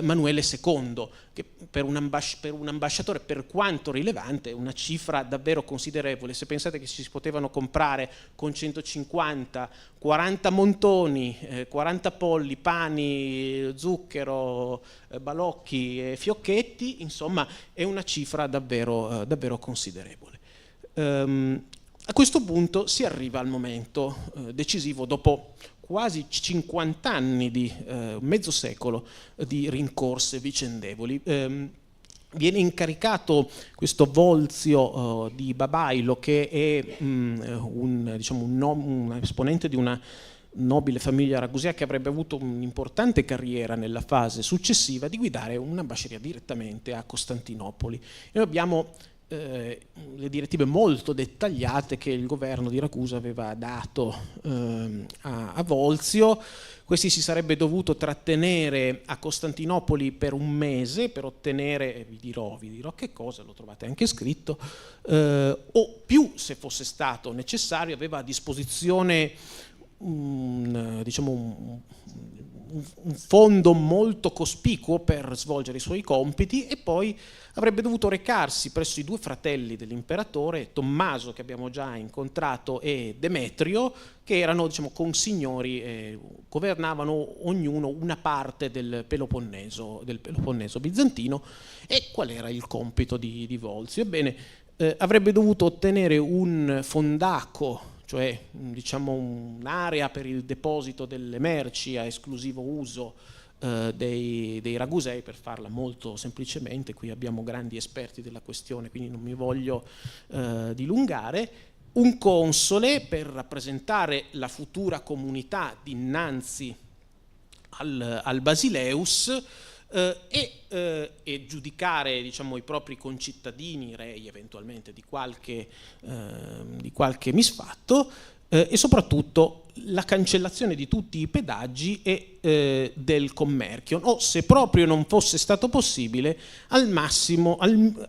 Manuele II, che per un ambasciatore, per quanto rilevante, è una cifra davvero considerevole. Se pensate che si potevano comprare con 150, 40 montoni, 40 polli, pani, zucchero, balocchi e fiocchetti, insomma è una cifra davvero considerevole. A questo punto si arriva al momento decisivo, dopo quasi 50 anni di mezzo secolo di rincorse vicendevoli. Viene incaricato questo Volzio di Babailo, che è un esponente di una nobile famiglia ragusea che avrebbe avuto un'importante carriera nella fase successiva, di guidare un'ambasceria direttamente a Costantinopoli. Noi abbiamo le direttive molto dettagliate che il governo di Ragusa aveva dato a Volzio. Questi si sarebbe dovuto trattenere a Costantinopoli per un mese per ottenere, vi dirò che cosa, lo trovate anche scritto, o più se fosse stato necessario. Aveva a disposizione una un fondo molto cospicuo per svolgere i suoi compiti, e poi avrebbe dovuto recarsi presso i due fratelli dell'imperatore, Tommaso, che abbiamo già incontrato, e Demetrio, che erano, diciamo, consigliori e governavano ognuno una parte del Peloponneso bizantino. E qual era il compito di Volsio? Ebbene, avrebbe dovuto ottenere un fondaco, cioè diciamo un'area per il deposito delle merci a esclusivo uso dei Ragusei, per farla molto semplicemente. Qui abbiamo grandi esperti della questione, quindi non mi voglio dilungare. Un console per rappresentare la futura comunità dinanzi al Basileus, e giudicare, diciamo, i propri concittadini, rei eventualmente di qualche misfatto, e soprattutto la cancellazione di tutti i pedaggi e del commercio, o, se proprio non fosse stato possibile, al massimo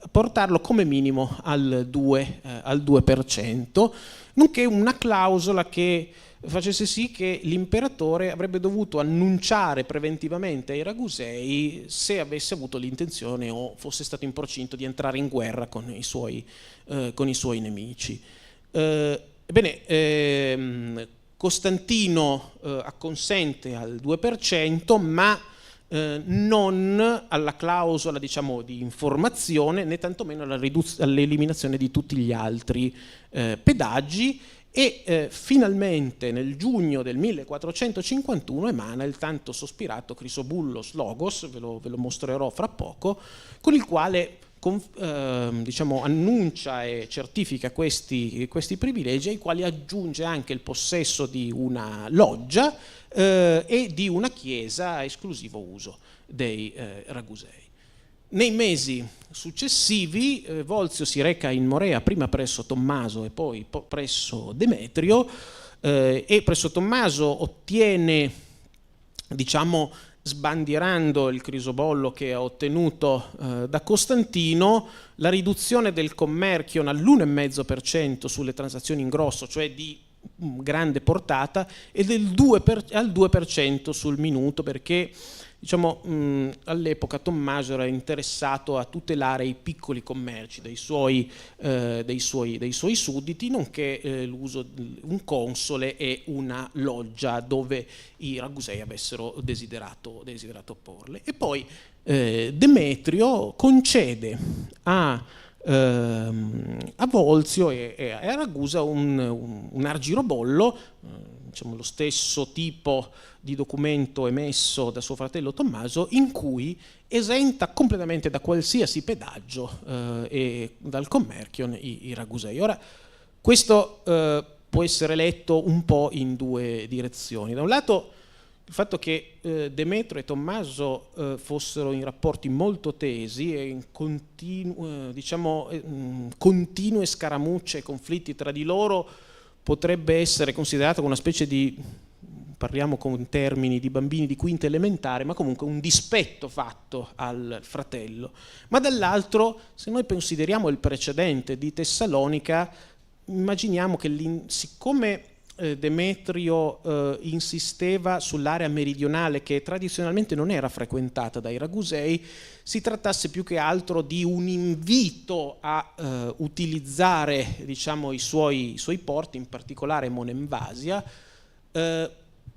portarlo come minimo al 2%, nonché una clausola che facesse sì che l'imperatore avrebbe dovuto annunciare preventivamente ai Ragusei se avesse avuto l'intenzione o fosse stato in procinto di entrare in guerra con i suoi nemici. Costantino acconsente al 2%, ma non alla clausola, diciamo, di informazione, né tantomeno all'eliminazione di tutti gli altri pedaggi. E finalmente nel giugno del 1451 emana il tanto sospirato Crisobullos Logos, ve lo mostrerò fra poco, con il quale diciamo, annuncia e certifica questi privilegi, ai quali aggiunge anche il possesso di una loggia e di una chiesa a esclusivo uso dei Ragusei. Nei mesi successivi Volsio si reca in Morea, prima presso Tommaso e poi presso Demetrio, e presso Tommaso ottiene, diciamo, sbandierando il crisobollo che ha ottenuto da Costantino, la riduzione del commercio all'1,5% sulle transazioni in grosso, cioè di grande portata, e al 2% sul minuto, perché, diciamo, all'epoca Tommaso era interessato a tutelare i piccoli commerci dei suoi sudditi, nonché l'uso di un console e una loggia dove i Ragusei avessero desiderato porle. E poi Demetrio concede a Volsio e a Ragusa un argirobollo, diciamo lo stesso tipo di documento emesso da suo fratello Tommaso, in cui esenta completamente da qualsiasi pedaggio e dal commercio i Ragusei. Ora, questo può essere letto un po' in due direzioni. Da un lato, il fatto che Demetrio e Tommaso fossero in rapporti molto tesi e in continue scaramucce e conflitti tra di loro potrebbe essere considerato come una specie di, parliamo con termini di bambini di quinta elementare, ma comunque un dispetto fatto al fratello. Ma dall'altro, se noi consideriamo il precedente di Tessalonica, immaginiamo che siccome Demetrio insisteva sull'area meridionale, che tradizionalmente non era frequentata dai Ragusei, si trattasse più che altro di un invito a utilizzare, diciamo, i suoi porti, in particolare Monemvasia,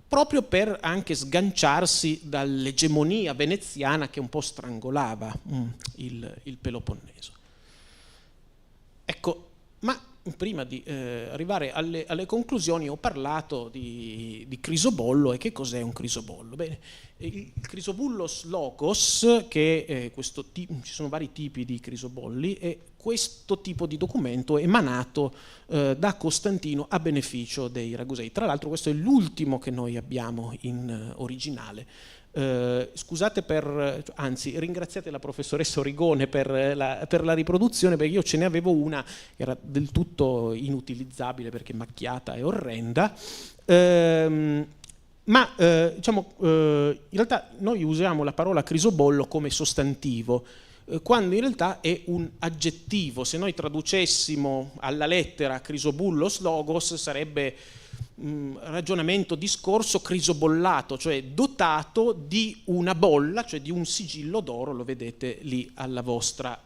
proprio per anche sganciarsi dall'egemonia veneziana che un po' strangolava il Peloponneso. Ecco, ma prima di arrivare alle conclusioni ho parlato di crisobollo. E che cos'è un crisobollo? Bene, il crisobullos logos, che ci sono vari tipi di crisobolli, e questo tipo di documento emanato da Costantino a beneficio dei Ragusei. Tra l'altro questo è l'ultimo che noi abbiamo in originale. Scusate anzi ringraziate la professoressa Origone per la riproduzione, perché io ce ne avevo una che era del tutto inutilizzabile perché macchiata e orrenda, ma diciamo, in realtà noi usiamo la parola crisobollo come sostantivo, quando in realtà è un aggettivo. Se noi traducessimo alla lettera crisobullos logos sarebbe ragionamento, discorso crisobollato, cioè dotato di una bolla, cioè di un sigillo d'oro, lo vedete lì alla vostra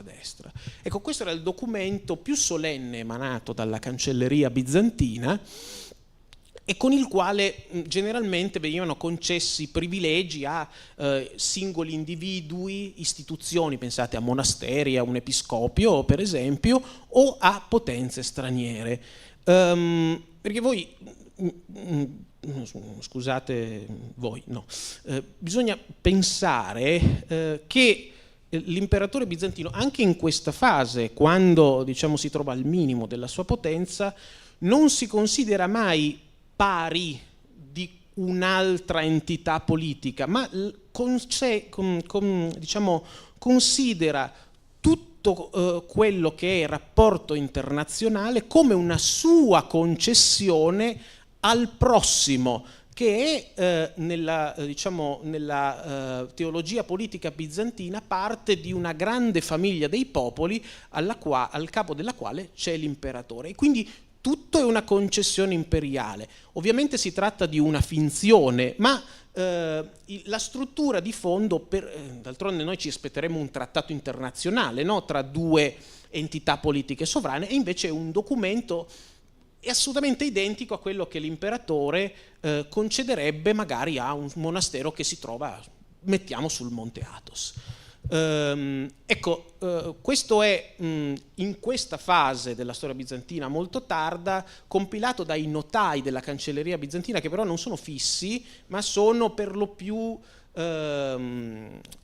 destra. Ecco, questo era il documento più solenne emanato dalla cancelleria bizantina e con il quale generalmente venivano concessi privilegi a singoli individui, istituzioni, pensate a monasteri, a un episcopio per esempio, o a potenze straniere. Perché voi, scusate voi, no, bisogna pensare che l'imperatore bizantino, anche in questa fase, quando diciamo si trova al minimo della sua potenza, non si considera mai pari di un'altra entità politica, ma diciamo, considera tutto quello che è il rapporto internazionale come una sua concessione al prossimo, che è nella teologia politica bizantina parte di una grande famiglia dei popoli al capo della quale c'è l'imperatore. E quindi tutto è una concessione imperiale. Ovviamente si tratta di una finzione, ma la struttura di fondo, d'altronde noi ci aspetteremo un trattato internazionale, no? Tra due entità politiche sovrane, e invece è un documento assolutamente identico a quello che l'imperatore concederebbe magari a un monastero che si trova, mettiamo, sul Monte Athos. Questo è in questa fase della storia bizantina molto tarda, compilato dai notai della cancelleria bizantina, che però non sono fissi, ma sono per lo più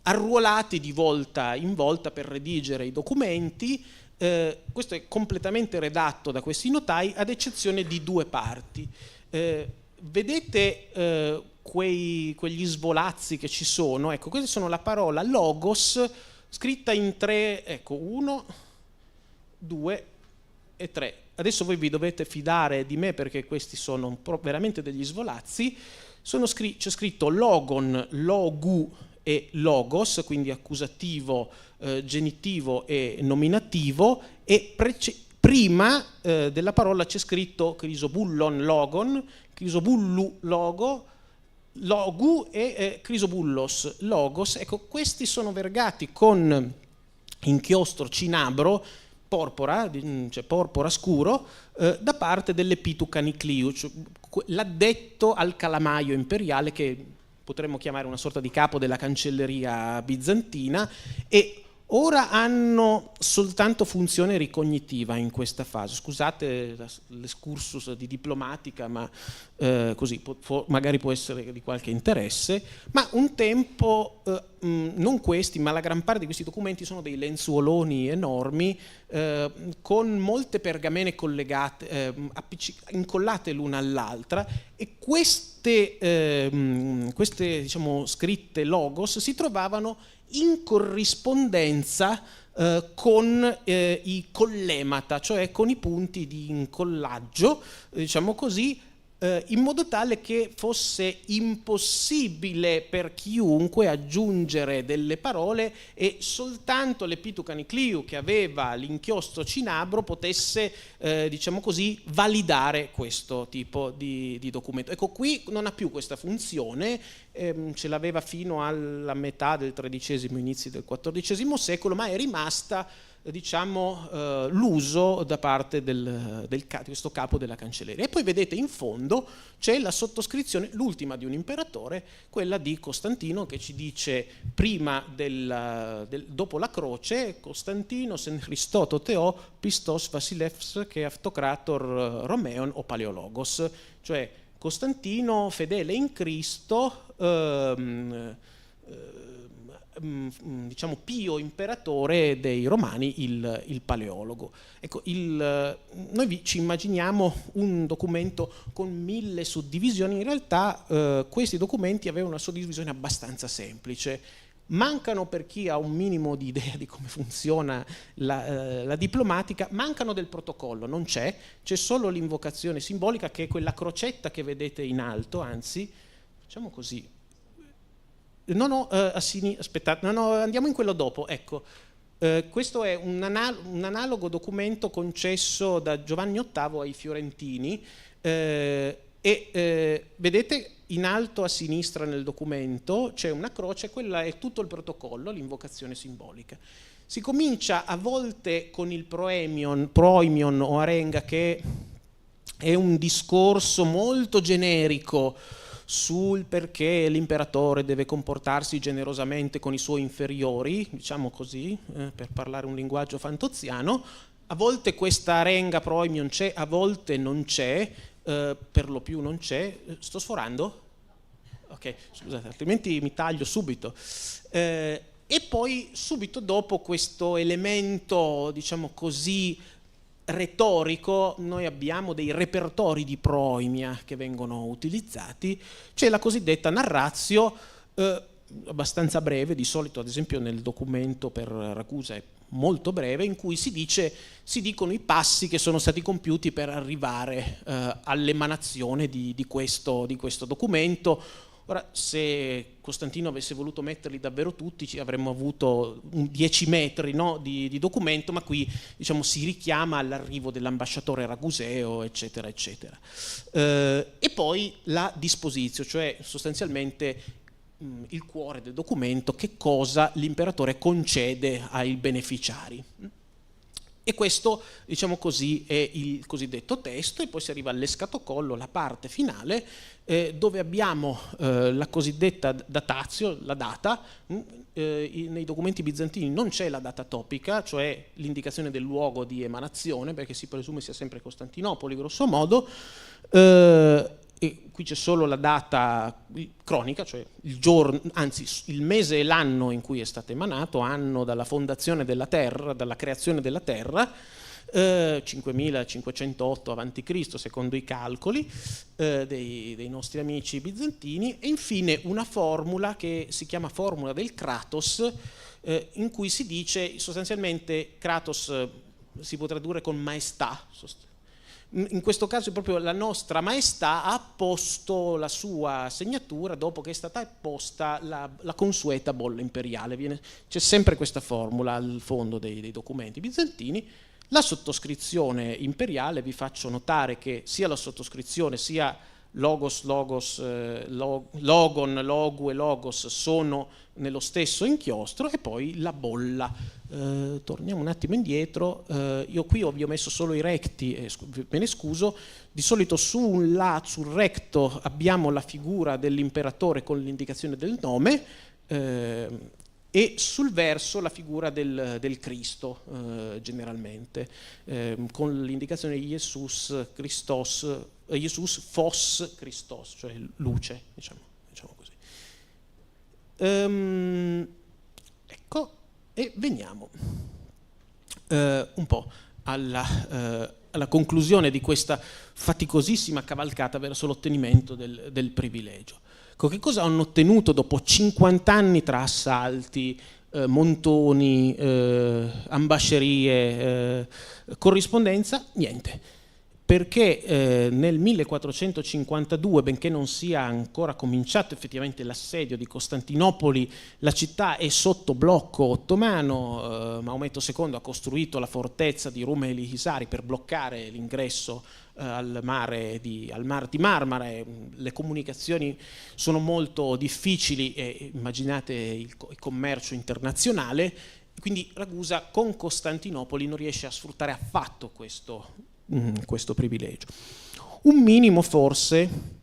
arruolati di volta in volta per redigere i documenti. Questo è completamente redatto da questi notai, ad eccezione di due parti. Vedete quegli svolazzi che ci sono? Ecco, queste sono la parola logos scritta in tre, ecco, 1, 2 e 3. Adesso voi vi dovete fidare di me perché questi sono veramente degli svolazzi. C'è scritto logon, logu e logos, quindi accusativo, genitivo e nominativo, e prima della parola c'è scritto crisobullon logon, crisobullu logo, logu e crisobullos logos. Ecco, questi sono vergati con inchiostro cinabro, porpora, cioè porpora scuro, da parte dell'Epitu Canicliu, cioè l'addetto al calamaio imperiale, che potremmo chiamare una sorta di capo della cancelleria bizantina, e ora hanno soltanto funzione ricognitiva in questa fase. Scusate l'escursus di diplomatica, ma così magari può essere di qualche interesse. Ma un tempo, non questi, ma la gran parte di questi documenti sono dei lenzuoloni enormi con molte pergamene collegate, incollate l'una all'altra, e queste diciamo, scritte logos si trovavano in corrispondenza con i collemata, cioè con i punti di incollaggio, diciamo così, in modo tale che fosse impossibile per chiunque aggiungere delle parole e soltanto l'Epitu Canicliu, che aveva l'inchiostro cinabro, potesse diciamo così validare questo tipo di documento. Ecco, qui non ha più questa funzione, ce l'aveva fino alla metà del XIII, inizi del XIV secolo, ma è rimasta, diciamo, l'uso da parte di questo capo della cancelleria. E poi vedete in fondo c'è la sottoscrizione, l'ultima di un imperatore, quella di Costantino, che ci dice prima dopo la croce: Costantino sen Christoto Teo pistos Vasilevs che Автocrator Romeon o Paleologos, cioè Costantino fedele in Cristo, diciamo pio imperatore dei Romani, il paleologo. Ecco, noi ci immaginiamo un documento con 1000 suddivisioni. In realtà questi documenti avevano una suddivisione abbastanza semplice. Mancano, per chi ha un minimo di idea di come funziona la diplomatica, mancano del protocollo, non c'è solo l'invocazione simbolica, che è quella crocetta che vedete in alto, anzi, facciamo così. No, aspettate, no, andiamo in quello dopo, ecco. Questo è un analogo documento concesso da Giovanni VIII ai fiorentini vedete in alto a sinistra nel documento c'è una croce, quella è tutto il protocollo, l'invocazione simbolica. Si comincia a volte con il proimion o arenga, che è un discorso molto generico sul perché l'imperatore deve comportarsi generosamente con i suoi inferiori, diciamo così, per parlare un linguaggio fantoziano. A volte questa arenga proimion c'è, a volte non c'è, per lo più non c'è. Sto sforando? Ok, scusate, altrimenti mi taglio subito. E poi subito dopo questo elemento, diciamo così, retorico, noi abbiamo dei repertori di proimia che vengono utilizzati. C'è la cosiddetta narratio, abbastanza breve, di solito ad esempio nel documento per Ragusa è molto breve, in cui si dicono i passi che sono stati compiuti per arrivare all'emanazione di questo documento. Ora, se Costantino avesse voluto metterli davvero tutti, ci avremmo avuto 10 metri, no, di documento, ma qui diciamo, si richiama all'arrivo dell'ambasciatore raguseo, eccetera, eccetera. E poi la disposizione, cioè sostanzialmente il cuore del documento, che cosa l'imperatore concede ai beneficiari. E questo, diciamo così, è il cosiddetto testo, e poi si arriva all'escatocollo, la parte finale, dove abbiamo la cosiddetta datatio, la data. Nei documenti bizantini non c'è la data topica, cioè l'indicazione del luogo di emanazione, perché si presume sia sempre Costantinopoli, grosso modo, e qui c'è solo la data cronica, cioè il giorno, anzi il mese e l'anno in cui è stato emanato, anno dalla fondazione della terra, dalla creazione della terra, 5508 a.C. secondo i calcoli dei nostri amici bizantini, e infine una formula che si chiama formula del Kratos, in cui si dice sostanzialmente Kratos si può tradurre con maestà. In questo caso è proprio la nostra maestà ha posto la sua segnatura dopo che è stata posta la consueta bolla imperiale. C'è sempre questa formula al fondo dei documenti bizantini. La sottoscrizione imperiale, vi faccio notare che sia la sottoscrizione sia logos, logon, logu e logos sono nello stesso inchiostro, e poi la bolla. Torniamo un attimo indietro, io qui vi ho messo solo i recti, me ne scuso. Di solito sul recto abbiamo la figura dell'imperatore con l'indicazione del nome, e sul verso la figura del Cristo, generalmente, con l'indicazione di Jesus Christos, Jesus Phos Christos, cioè luce, diciamo così. Ecco, e veniamo un po' alla conclusione di questa faticosissima cavalcata verso l'ottenimento del privilegio. Che cosa hanno ottenuto dopo 50 anni tra assalti, montoni, ambascerie, corrispondenza? Niente. Perché nel 1452, benché non sia ancora cominciato effettivamente l'assedio di Costantinopoli, la città è sotto blocco ottomano. Maometto II ha costruito la fortezza di Rum el Hisari per bloccare l'ingresso al mare di Marmara. Le comunicazioni sono molto difficili, e immaginate il commercio internazionale, quindi Ragusa con Costantinopoli non riesce a sfruttare affatto questo privilegio. Un minimo forse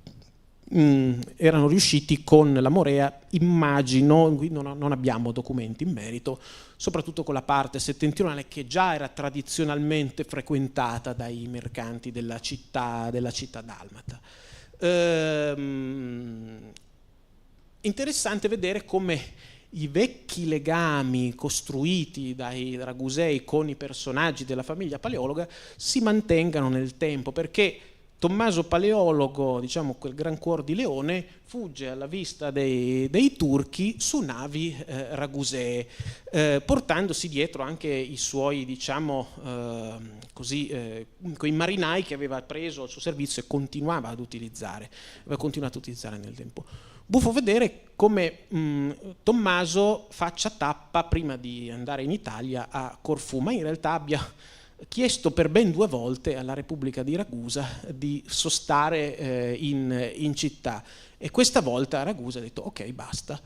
erano riusciti con la Morea, immagino, qui non abbiamo documenti in merito, soprattutto con la parte settentrionale che già era tradizionalmente frequentata dai mercanti della città dalmata. Interessante vedere come i vecchi legami costruiti dai ragusei con i personaggi della famiglia paleologa si mantengano nel tempo, perché Tommaso Paleologo, diciamo quel gran cuor di leone, fugge alla vista dei turchi su navi ragusee, portandosi dietro anche i suoi, diciamo quei marinai che aveva preso al suo servizio e aveva continuato a utilizzare nel tempo. Buffo vedere come Tommaso faccia tappa prima di andare in Italia a Corfù, ma in realtà abbia chiesto per ben 2 volte alla Repubblica di Ragusa di sostare in città, e questa volta Ragusa ha detto ok, basta,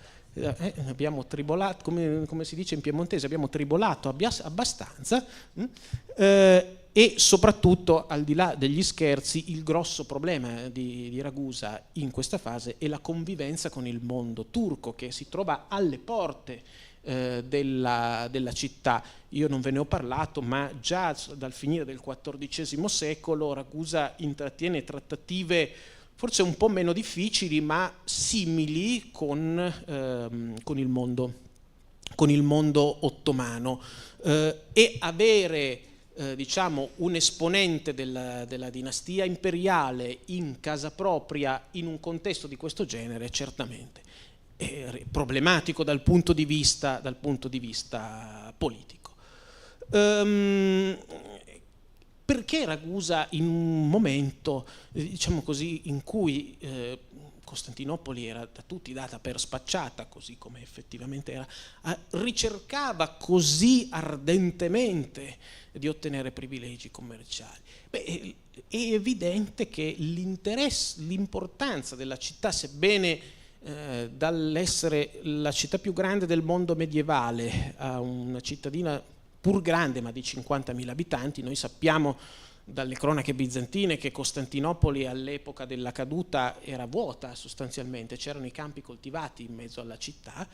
abbiamo tribolato, come si dice in piemontese, abbiamo tribolato abbastanza, e soprattutto, al di là degli scherzi, il grosso problema di Ragusa in questa fase è la convivenza con il mondo turco, che si trova alle porte della città. Io non ve ne ho parlato, ma già dal finire del XIV secolo Ragusa intrattiene trattative forse un po' meno difficili, ma simili con il mondo ottomano, e avere diciamo un esponente della dinastia imperiale in casa propria in un contesto di questo genere certamente è problematico dal punto di vista politico. Perché Ragusa, in un momento diciamo così in cui Costantinopoli era da tutti data per spacciata, così come effettivamente era, ricercava così ardentemente di ottenere privilegi commerciali? Beh, è evidente che l'importanza della città, sebbene dall'essere la città più grande del mondo medievale a una cittadina pur grande ma di 50.000 abitanti, noi sappiamo dalle cronache bizantine che Costantinopoli all'epoca della caduta era vuota sostanzialmente, c'erano i campi coltivati in mezzo alla città,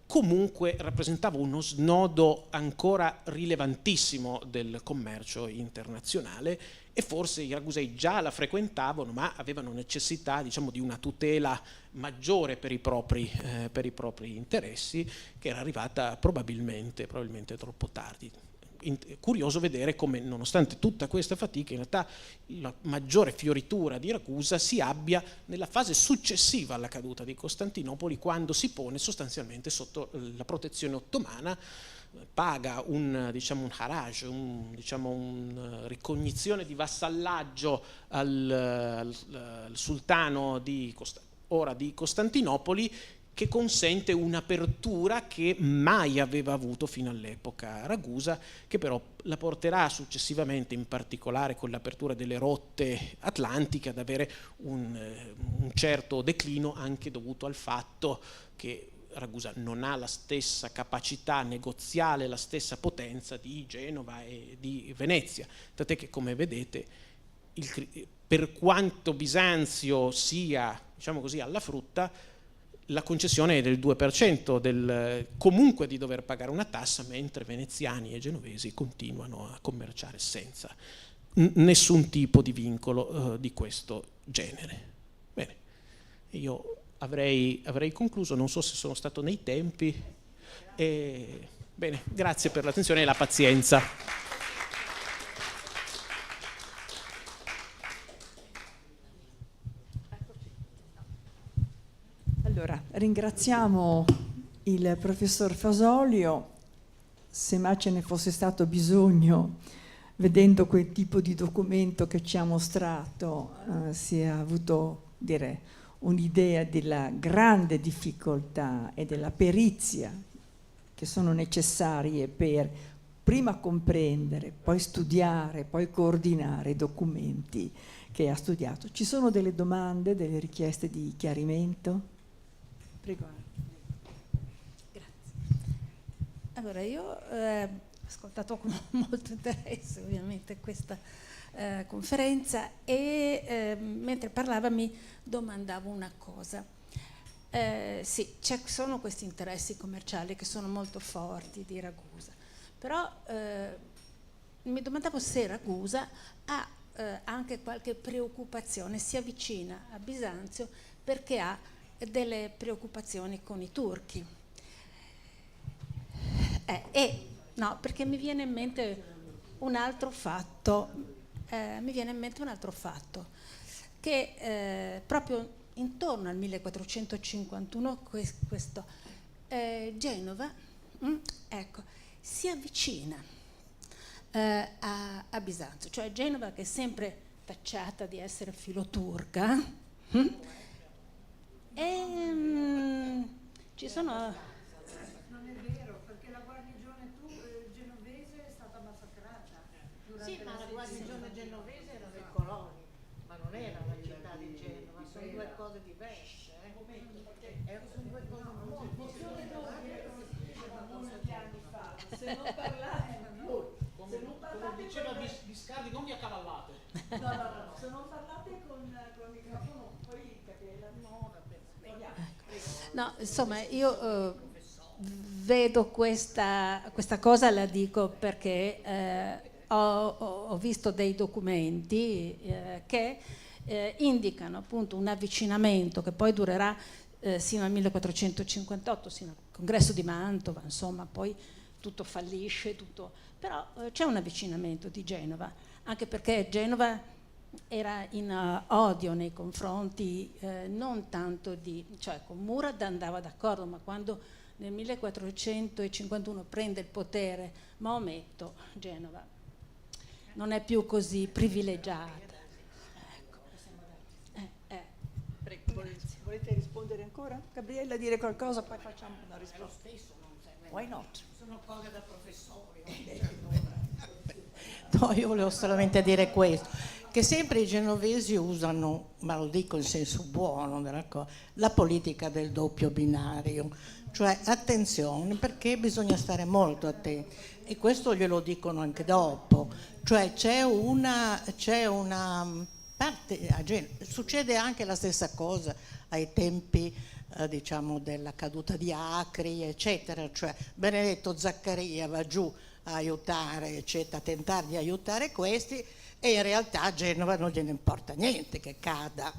comunque rappresentava uno snodo ancora rilevantissimo del commercio internazionale, e forse i ragusei già la frequentavano, ma avevano necessità, diciamo, di una tutela maggiore per i propri interessi, che era arrivata probabilmente troppo tardi. Curioso vedere come, nonostante tutta questa fatica, in realtà la maggiore fioritura di Ragusa si abbia nella fase successiva alla caduta di Costantinopoli, quando si pone sostanzialmente sotto la protezione ottomana, paga un haraj, una ricognizione di vassallaggio al sultano ora di Costantinopoli, che consente un'apertura che mai aveva avuto fino all'epoca Ragusa, che però la porterà successivamente, in particolare con l'apertura delle rotte atlantiche, ad avere un certo declino, anche dovuto al fatto che Ragusa non ha la stessa capacità negoziale, la stessa potenza di Genova e di Venezia, tant'è che, come vedete, per quanto Bisanzio sia, diciamo così, alla frutta, la concessione è del 2% comunque di dover pagare una tassa, mentre veneziani e genovesi continuano a commerciare senza nessun tipo di vincolo di questo genere. Bene, io avrei concluso, non so se sono stato nei tempi. Bene, grazie per l'attenzione e la pazienza. Allora, ringraziamo il professor Fasolio, se mai ce ne fosse stato bisogno, vedendo quel tipo di documento che ci ha mostrato, si è avuto, un'idea della grande difficoltà e della perizia che sono necessarie per prima comprendere, poi studiare, poi coordinare i documenti che ha studiato. Ci sono delle domande, delle richieste di chiarimento? Prego. Grazie. Allora, io ho ascoltato con molto interesse ovviamente questa conferenza e mentre parlava mi domandavo una cosa. Sì, sono questi interessi commerciali che sono molto forti di Ragusa, però mi domandavo se Ragusa ha anche qualche preoccupazione, si avvicina a Bisanzio perché ha delle preoccupazioni con i turchi. No, perché mi viene in mente un altro fatto, che proprio intorno al 1451 Genova si avvicina a Bisanzio, cioè Genova, che è sempre tacciata di essere filoturca, Ci sono... Non è vero, perché la guarnigione genovese è stata massacrata. Sì, ma la guarnigione genovese era dei coloni, ma non era la città di Genova, sono due cose diverse. Sono due cose molto diverse. Molti anni fa, se non parlate Come diceva Biscardi, non vi accavallate. no, se non parlate con il microfono, poi capite. No, insomma, io vedo questa cosa, la dico perché ho visto dei documenti che indicano appunto un avvicinamento che poi durerà sino al 1458, sino al congresso di Mantova, insomma, poi tutto fallisce, però c'è un avvicinamento di Genova, anche perché Genova era in odio nei confronti non tanto cioè con Murad andava d'accordo, ma quando nel 1451 prende il potere Maometto, Genova non è più così privilegiata. Ecco. Volete rispondere ancora? Gabriella, dire qualcosa, poi facciamo una risposta. Why not? Sono cose da professori. No, io volevo solamente dire questo, che sempre i genovesi usano, ma lo dico in senso buono della cosa, la politica del doppio binario, cioè attenzione, perché bisogna stare molto attenti, e questo glielo dicono anche dopo, cioè c'è una parte, succede anche la stessa cosa ai tempi diciamo della caduta di Acri, eccetera, cioè Benedetto Zaccaria va giù a aiutare, eccetera, a tentare di aiutare questi, e in realtà a Genova non gliene importa niente che cada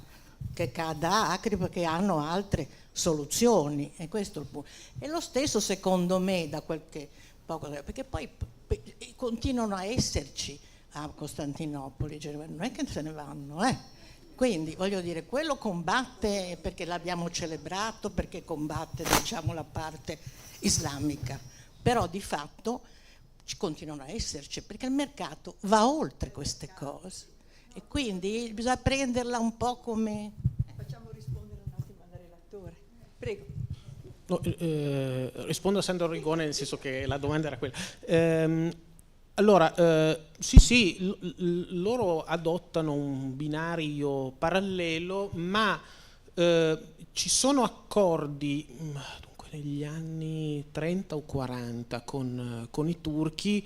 Acri, perché hanno altre soluzioni, e questo è il punto. E lo stesso secondo me, da quel che poco, perché poi continuano a esserci a Costantinopoli, non è che se ne vanno, Quindi voglio dire, quello combatte perché l'abbiamo celebrato, perché combatte diciamo la parte islamica, però di fatto ci continuano a esserci perché il mercato va oltre queste cose, e quindi bisogna prenderla un po' come... Facciamo rispondere un attimo al relatore. Prego. No, rispondo a Sandro Rigone, nel senso che la domanda era quella. Allora, sì, loro adottano un binario parallelo, ma ci sono accordi, dunque negli anni 30 o 40 con i turchi,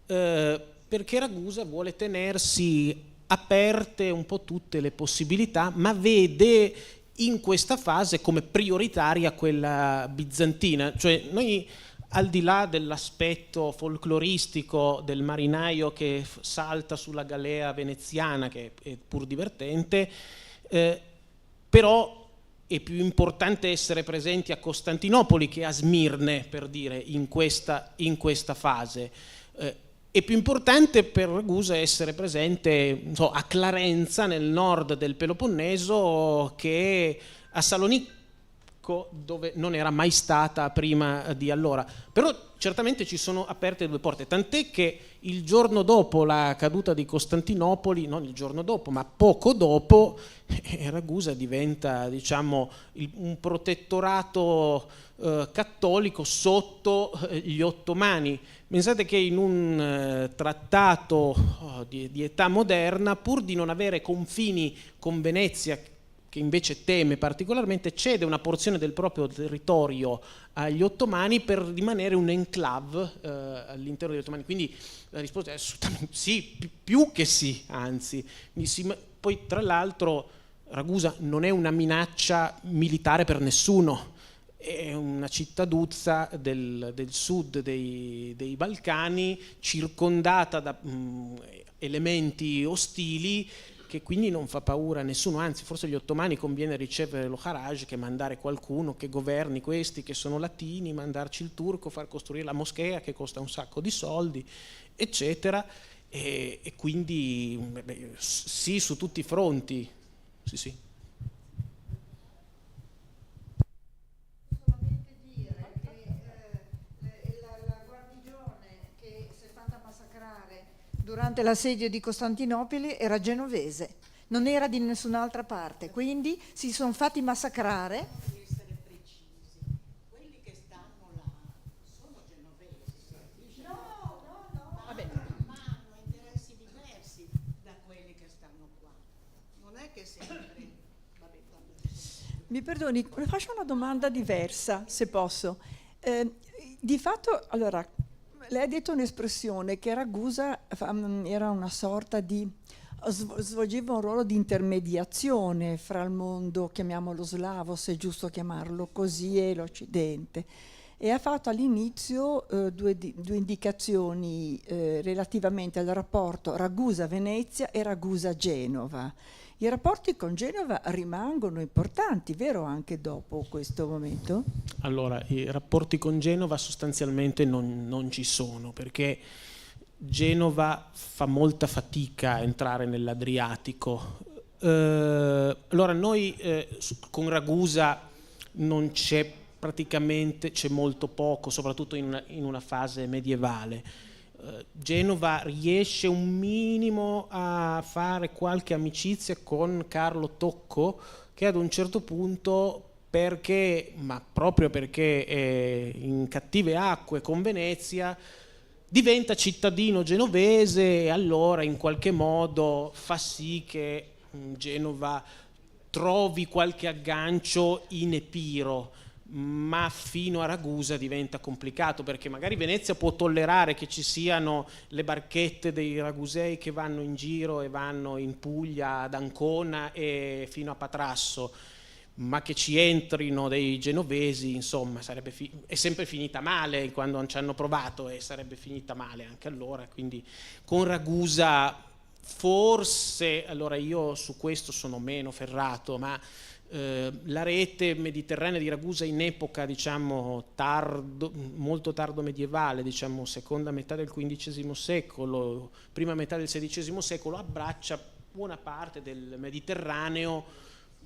perché Ragusa vuole tenersi aperte un po' tutte le possibilità, ma vede in questa fase come prioritaria quella bizantina. Cioè noi, al di là dell'aspetto folcloristico del marinaio che salta sulla galea veneziana, che è pur divertente, però è più importante essere presenti a Costantinopoli che a Smirne, per dire, in questa fase. È più importante per Ragusa essere presente a Clarenza, nel nord del Peloponneso, che a Salonicco, dove non era mai stata prima di allora. Però certamente ci sono aperte due porte, tant'è che il giorno dopo la caduta di Costantinopoli, non il giorno dopo ma poco dopo, Ragusa diventa diciamo un protettorato cattolico sotto gli ottomani. Pensate che in un trattato di età moderna, pur di non avere confini con Venezia, che invece teme particolarmente, cede una porzione del proprio territorio agli ottomani per rimanere un enclave all'interno degli ottomani. Quindi la risposta è assolutamente sì, più che sì, anzi. Poi tra l'altro Ragusa non è una minaccia militare per nessuno, è una cittaduzza del sud dei Balcani, circondata da elementi ostili, che quindi non fa paura a nessuno, anzi forse agli ottomani conviene ricevere lo Haraj che mandare qualcuno che governi questi che sono latini, mandarci il turco, far costruire la moschea che costa un sacco di soldi, eccetera, e quindi sì, su tutti i fronti, sì. Solamente dire che la guarnigione che si è fatta massacrare durante l'assedio di Costantinopoli era genovese. non era di nessun'altra parte, quindi si sono fatti massacrare. Di essere precisi. Quelli che stanno là sono genovesi. No. Vabbè. Ma hanno interessi diversi da quelli che stanno qua. Non è che sempre. Vabbè, tanto ci sono. Mi perdoni, le faccio una domanda diversa, se posso. Di fatto, allora, lei ha detto un'espressione che Ragusa era una sorta di... svolgeva un ruolo di intermediazione fra il mondo, chiamiamolo slavo, se è giusto chiamarlo così, e l'Occidente. E ha fatto all'inizio due indicazioni relativamente al rapporto Ragusa-Venezia e Ragusa-Genova. I rapporti con Genova rimangono importanti, vero, anche dopo questo momento? Allora, i rapporti con Genova sostanzialmente non ci sono, perché Genova fa molta fatica a entrare nell'Adriatico. Allora noi con Ragusa non c'è praticamente, c'è molto poco, soprattutto in una fase medievale. Genova riesce un minimo a fare qualche amicizia con Carlo Tocco, che ad un certo punto, ma proprio perché è in cattive acque con Venezia, diventa cittadino genovese e allora in qualche modo fa sì che Genova trovi qualche aggancio in Epiro, ma fino a Ragusa diventa complicato, perché magari Venezia può tollerare che ci siano le barchette dei ragusei che vanno in giro e vanno in Puglia, ad Ancona e fino a Patrasso, ma che ci entrino dei genovesi, insomma, è sempre finita male quando ci hanno provato, e sarebbe finita male anche allora. Quindi con Ragusa forse, allora io su questo sono meno ferrato, ma la rete mediterranea di Ragusa in epoca, diciamo, molto tardo medievale, diciamo seconda metà del XV secolo, prima metà del XVI secolo, abbraccia buona parte del Mediterraneo,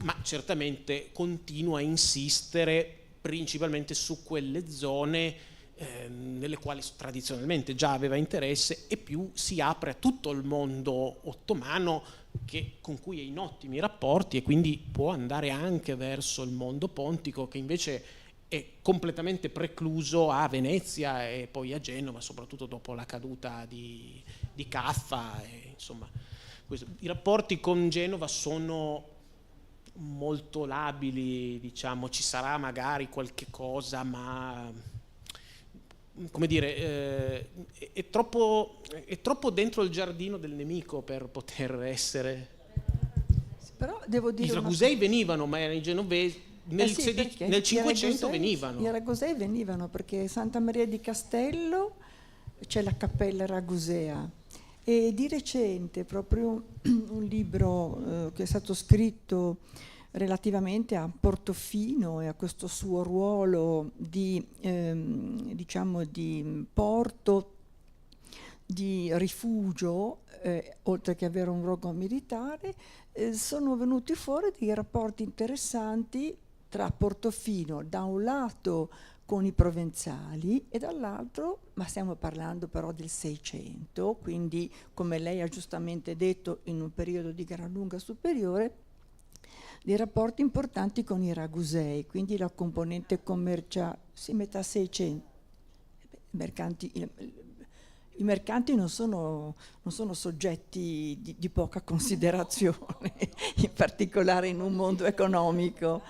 ma certamente continua a insistere principalmente su quelle zone nelle quali tradizionalmente già aveva interesse, e più si apre a tutto il mondo ottomano, con cui è in ottimi rapporti, e quindi può andare anche verso il mondo pontico, che invece è completamente precluso a Venezia e poi a Genova, soprattutto dopo la caduta di Caffa. Insomma, i rapporti con Genova sono molto labili, diciamo, ci sarà magari qualche cosa, ma come dire, è troppo dentro il giardino del nemico per poter essere. Però devo dire I ragusei venivano, ma erano i genovesi. Nel perché 500 venivano. I ragusei venivano perché Santa Maria di Castello c'è la cappella ragusea, e di recente proprio un libro che è stato scritto relativamente a Portofino e a questo suo ruolo di diciamo di porto, di rifugio, oltre che avere un luogo militare, sono venuti fuori dei rapporti interessanti tra Portofino da un lato con i provenzali e dall'altro, ma stiamo parlando però del Seicento, quindi come lei ha giustamente detto in un periodo di gran lunga superiore, dei rapporti importanti con i ragusei, quindi la componente commerciale, sì, metà Seicento. I mercanti non sono soggetti di poca considerazione, in particolare in un mondo economico.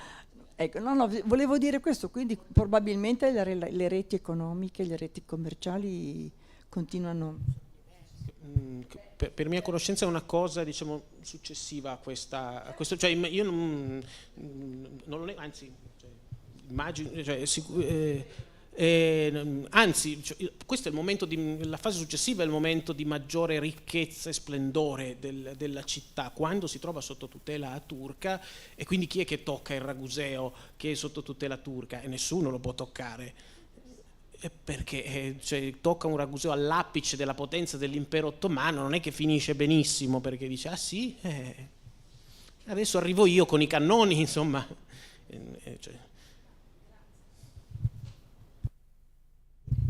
Ecco, no, volevo dire questo, quindi probabilmente le reti economiche, le reti commerciali continuano. Per mia conoscenza è una cosa, diciamo, successiva a questo, cioè io non lo nego, anzi, cioè, immagino, anzi, questo è il momento la fase successiva è il momento di maggiore ricchezza e splendore della città, quando si trova sotto tutela turca, e quindi chi è che tocca il raguseo che è sotto tutela turca? E nessuno lo può toccare, perché tocca un raguseo all'apice della potenza dell'impero ottomano, non è che finisce benissimo, perché dice ah sì, adesso arrivo io con i cannoni, insomma.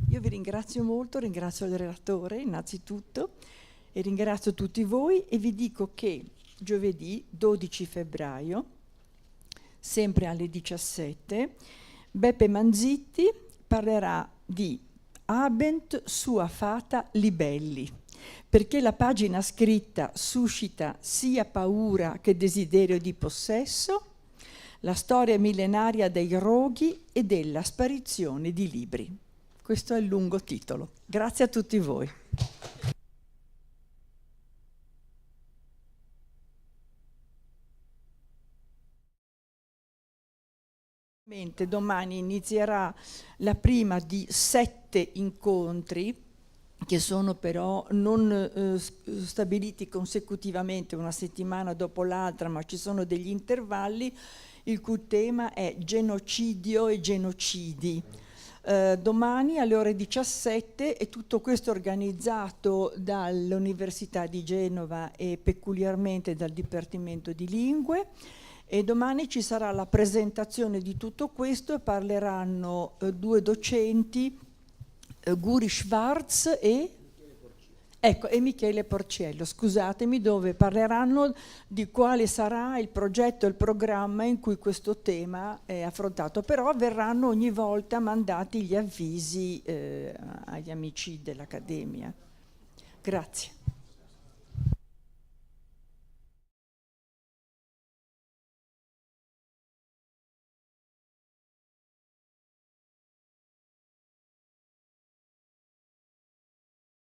Io vi ringrazio molto, ringrazio il relatore innanzitutto e ringrazio tutti voi, e vi dico che giovedì 12 febbraio, sempre alle 17, Beppe Manzitti parlerà di Abend sua fata libelli, perché la pagina scritta suscita sia paura che desiderio di possesso, la storia millenaria dei roghi e della sparizione di libri. Questo è il lungo titolo. Grazie a tutti voi. Domani inizierà la prima di 7 incontri che sono però non stabiliti consecutivamente una settimana dopo l'altra, ma ci sono degli intervalli, il cui tema è genocidio e genocidi. Domani alle ore 17, e tutto questo organizzato dall'Università di Genova e peculiarmente dal Dipartimento di Lingue. E domani ci sarà la presentazione di tutto questo e parleranno 2 docenti, Guri Schwarz e Michele Porciello, scusatemi, dove parleranno di quale sarà il progetto e il programma in cui questo tema è affrontato, però verranno ogni volta mandati gli avvisi agli amici dell'Accademia. Grazie.